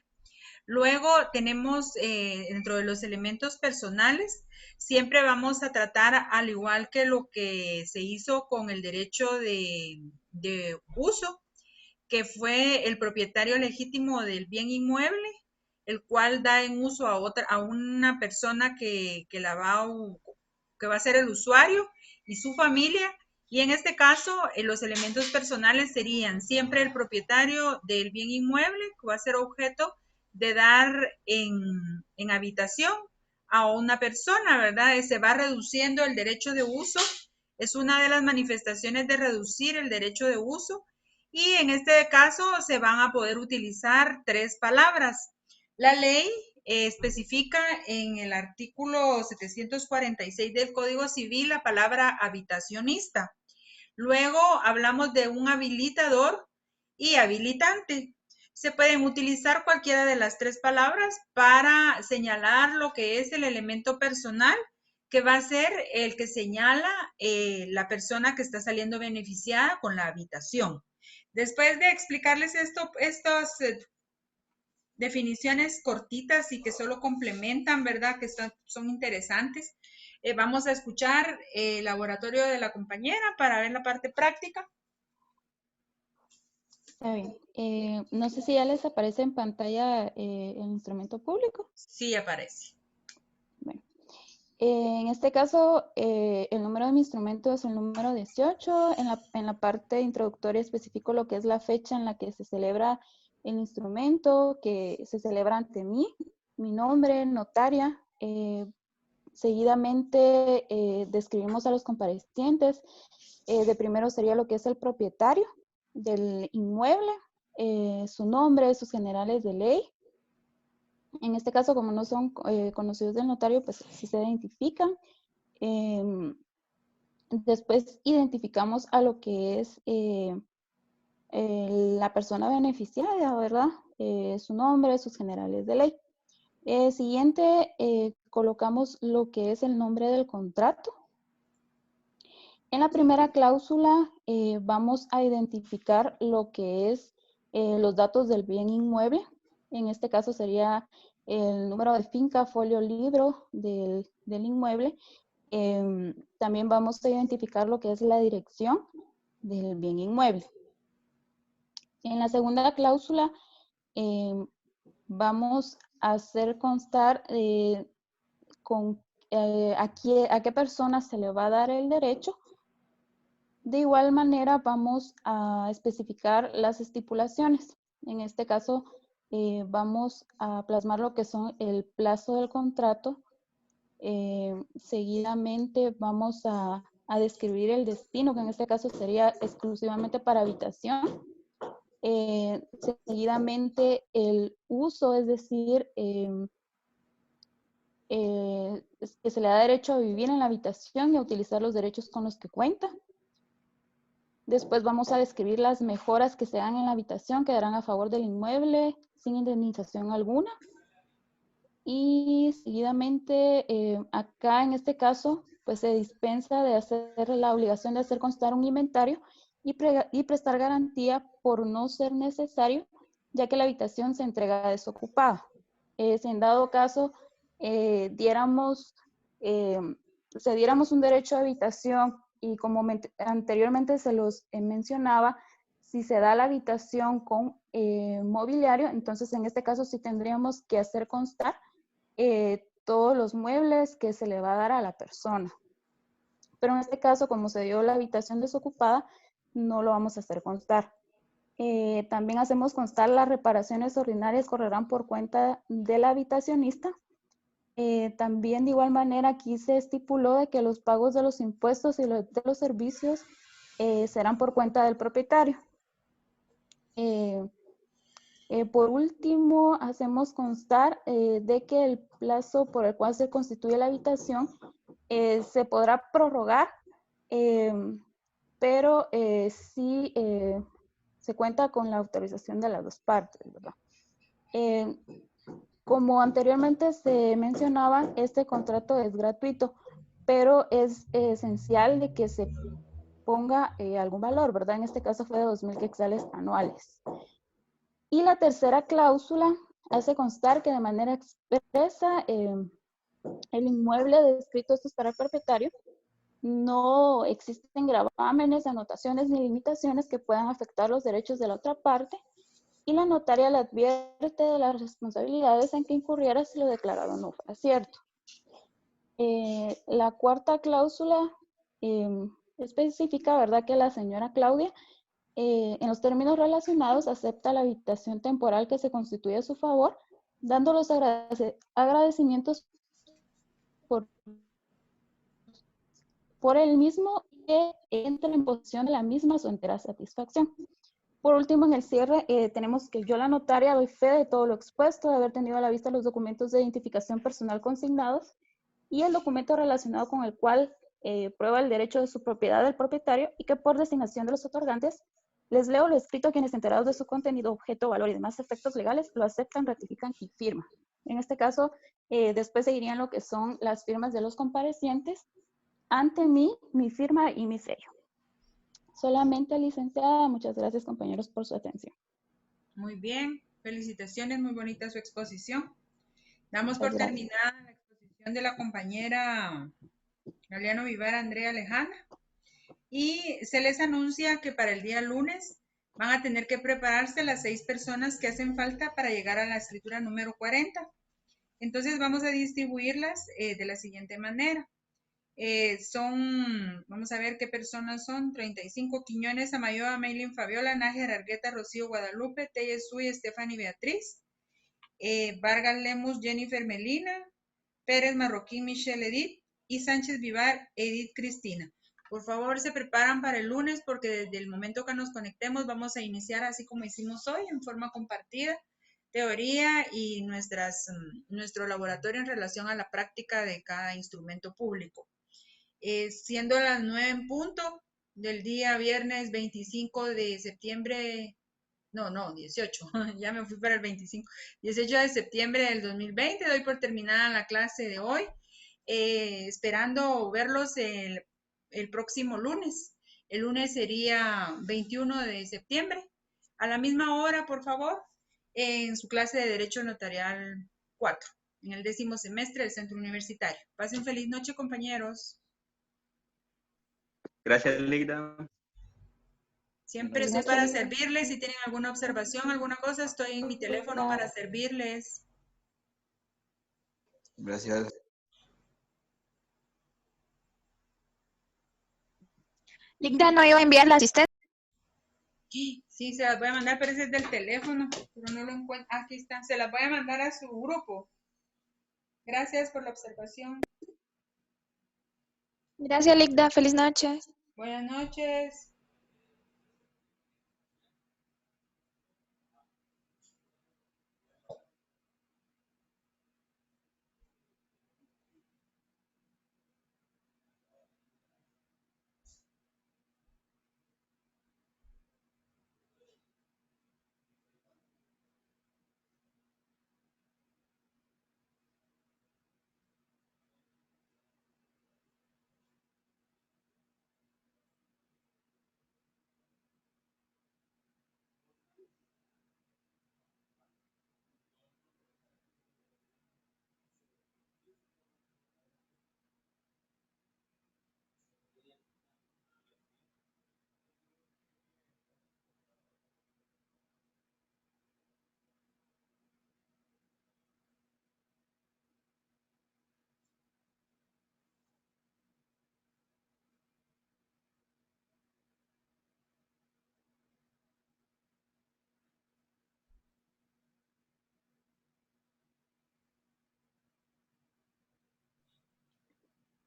Luego tenemos dentro de los elementos personales, siempre vamos a tratar, al igual que lo que se hizo con el derecho de uso, que fue el propietario legítimo del bien inmueble, el cual da en uso a una persona que va a ser el usuario y su familia. Y en este caso, los elementos personales serían siempre el propietario del bien inmueble, que va a ser objeto de dar en habitación a una persona, ¿verdad? Se va reduciendo el derecho de uso. Es una de las manifestaciones de reducir el derecho de uso. Y en este caso se van a poder utilizar 3 palabras. La ley especifica en el artículo 746 del Código Civil la palabra habitacionista. Luego hablamos de un habilitador y habilitante. Se pueden utilizar cualquiera de las 3 palabras para señalar lo que es el elemento personal, que va a ser el que señala la persona que está saliendo beneficiada con la habitación. Después de explicarles estas definiciones cortitas y que solo complementan, ¿verdad? Que son interesantes. Vamos a escuchar el laboratorio de la compañera para ver la parte práctica. Está bien. No sé si ya les aparece en pantalla el instrumento público. Sí, aparece. Bueno, en este caso, el número de mi instrumento es el número 18. En la parte introductoria especifico lo que es la fecha en la que se celebra el instrumento, que se celebra ante mí, mi nombre, notaria. Seguidamente describimos a los comparecientes. De primero sería lo que es el propietario del inmueble, su nombre, sus generales de ley. En este caso, como no son conocidos del notario, pues sí se identifican. Después identificamos a lo que es la persona beneficiaria, ¿verdad? Su nombre, sus generales de ley. Siguiente, colocamos lo que es el nombre del contrato. En la primera cláusula vamos a identificar lo que es los datos del bien inmueble. En este caso sería el número de finca, folio, libro del inmueble. También vamos a identificar lo que es la dirección del bien inmueble. En la segunda cláusula vamos a hacer constar a qué persona se le va a dar el derecho. De igual manera vamos a especificar las estipulaciones. En este caso vamos a plasmar lo que son el plazo del contrato. Seguidamente vamos a describir el destino, que en este caso sería exclusivamente para habitación. Seguidamente el uso, es decir, que se le da derecho a vivir en la habitación y a utilizar los derechos con los que cuenta. Después vamos a describir las mejoras que se dan en la habitación que darán a favor del inmueble sin indemnización alguna. Y seguidamente, acá en este caso, pues se dispensa de hacer la obligación de hacer constar un inventario y prestar garantía por no ser necesario, ya que la habitación se entrega desocupada. Si en dado caso diéramos un derecho de habitación y como anteriormente se los mencionaba, si se da la habitación con mobiliario, entonces en este caso sí tendríamos que hacer constar todos los muebles que se le va a dar a la persona. Pero en este caso, como se dio la habitación desocupada, no lo vamos a hacer constar. También hacemos constar las reparaciones ordinarias correrán por cuenta del habitacionista. También de igual manera aquí se estipuló de que los pagos de los impuestos y de los servicios serán por cuenta del propietario. Por último, hacemos constar de que el plazo por el cual se constituye la habitación se podrá prorrogar, pero sí se cuenta con la autorización de las dos partes, ¿verdad? Como anteriormente se mencionaba, este contrato es gratuito, pero es esencial de que se ponga algún valor, ¿verdad? En este caso fue de 2,000 quetzales anuales. Y la tercera cláusula hace constar que de manera expresa el inmueble descrito, esto es para el propietario, no existen gravámenes, anotaciones ni limitaciones que puedan afectar los derechos de la otra parte, y la notaria le advierte de las responsabilidades en que incurriera si lo declarado no fuera cierto. La cuarta cláusula especifica, ¿verdad?, que la señora Claudia, en los términos relacionados, acepta la habitación temporal que se constituye a su favor, dando los agradecimientos por el mismo que entre en posesión de la misma su entera satisfacción. Por último, en el cierre, tenemos que yo, la notaria, doy fe de todo lo expuesto, de haber tenido a la vista los documentos de identificación personal consignados y el documento relacionado con el cual prueba el derecho de su propiedad del propietario y que por designación de los otorgantes les leo lo escrito a quienes enterados de su contenido, objeto, valor y demás efectos legales lo aceptan, ratifican y firman. En este caso, después seguirían lo que son las firmas de los comparecientes ante mí, mi firma y mi sello. Solamente, licenciada, muchas gracias, compañeros, por su atención. Muy bien, felicitaciones, muy bonita su exposición. Damos por terminada la exposición de la compañera Galeano Vivar Andrea Alejandra y se les anuncia que para el día lunes Van a tener que prepararse las 6 personas que hacen falta para llegar a la escritura número 40. Entonces vamos a distribuirlas de la siguiente manera. Vamos a ver qué personas son: 35, Quiñones, Amayoa, Maylin, Fabiola, Nájera, Argueta, Rocío, Guadalupe, Telle, Suy, Stephanie, Beatriz, Vargas Lemus, Jennifer, Melina, Pérez, Marroquín, Michelle, Edith, y Sánchez Vivar, Edith, Cristina. Por favor, se preparan para el lunes porque desde el momento que nos conectemos vamos a iniciar así como hicimos hoy, en forma compartida, teoría y nuestro laboratorio en relación a la práctica de cada instrumento público. Siendo las 9 en punto del día viernes 25 de septiembre, no, 18, ya me fui para el 25, 18 de septiembre del 2020, doy por terminada la clase de hoy, esperando verlos el próximo lunes. El lunes sería 21 de septiembre, a la misma hora, por favor, en su clase de Derecho Notarial 4, en el 10º semestre del Centro Universitario. Pasen feliz noche, compañeros. Gracias, Ligda. Siempre estoy para servirles. Si tienen alguna observación, alguna cosa, estoy en mi teléfono para servirles. Gracias. Ligda no iba a enviar la asistencia. Sí, se las voy a mandar, pero ese es del teléfono, pero no lo encuentro. Aquí está, se las voy a mandar a su grupo. Gracias por la observación. Gracias, Ligda. Feliz noche. Buenas noches.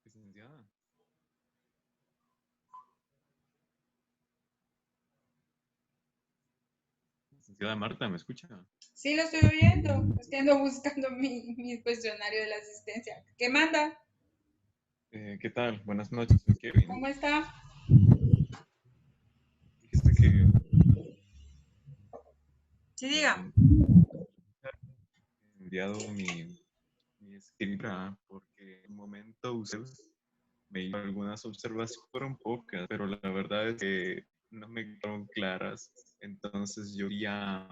Licenciada. Licenciada Marta, ¿me escucha? Sí, lo estoy oyendo. Estoy ando buscando mi cuestionario de la asistencia. ¿Qué manda? ¿Qué tal? Buenas noches, soy Kevin. ¿Cómo está? Fíjese que... Sí, diga. He enviado mi escritura porque en un momento usted me hizo algunas observaciones, fueron pocas, pero la verdad es que no me quedaron claras. Entonces yo quería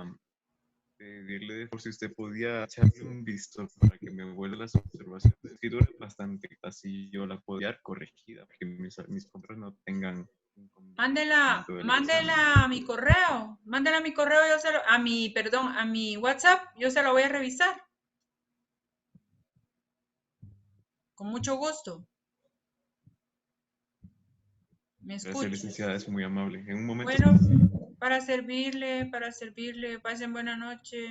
pedirle por si usted podía echarle un visto para que me vuelva las observaciones. La escritura es bastante, así yo la puedo dar corregida, para que mis compañeros no tengan... Mándela a mi correo. Mándela a mi correo, a mi WhatsApp, yo se lo voy a revisar. Con mucho gusto. Me escucha. Gracias, licenciada, es muy amable. En un momento... Bueno, para servirle, pasen buena noche.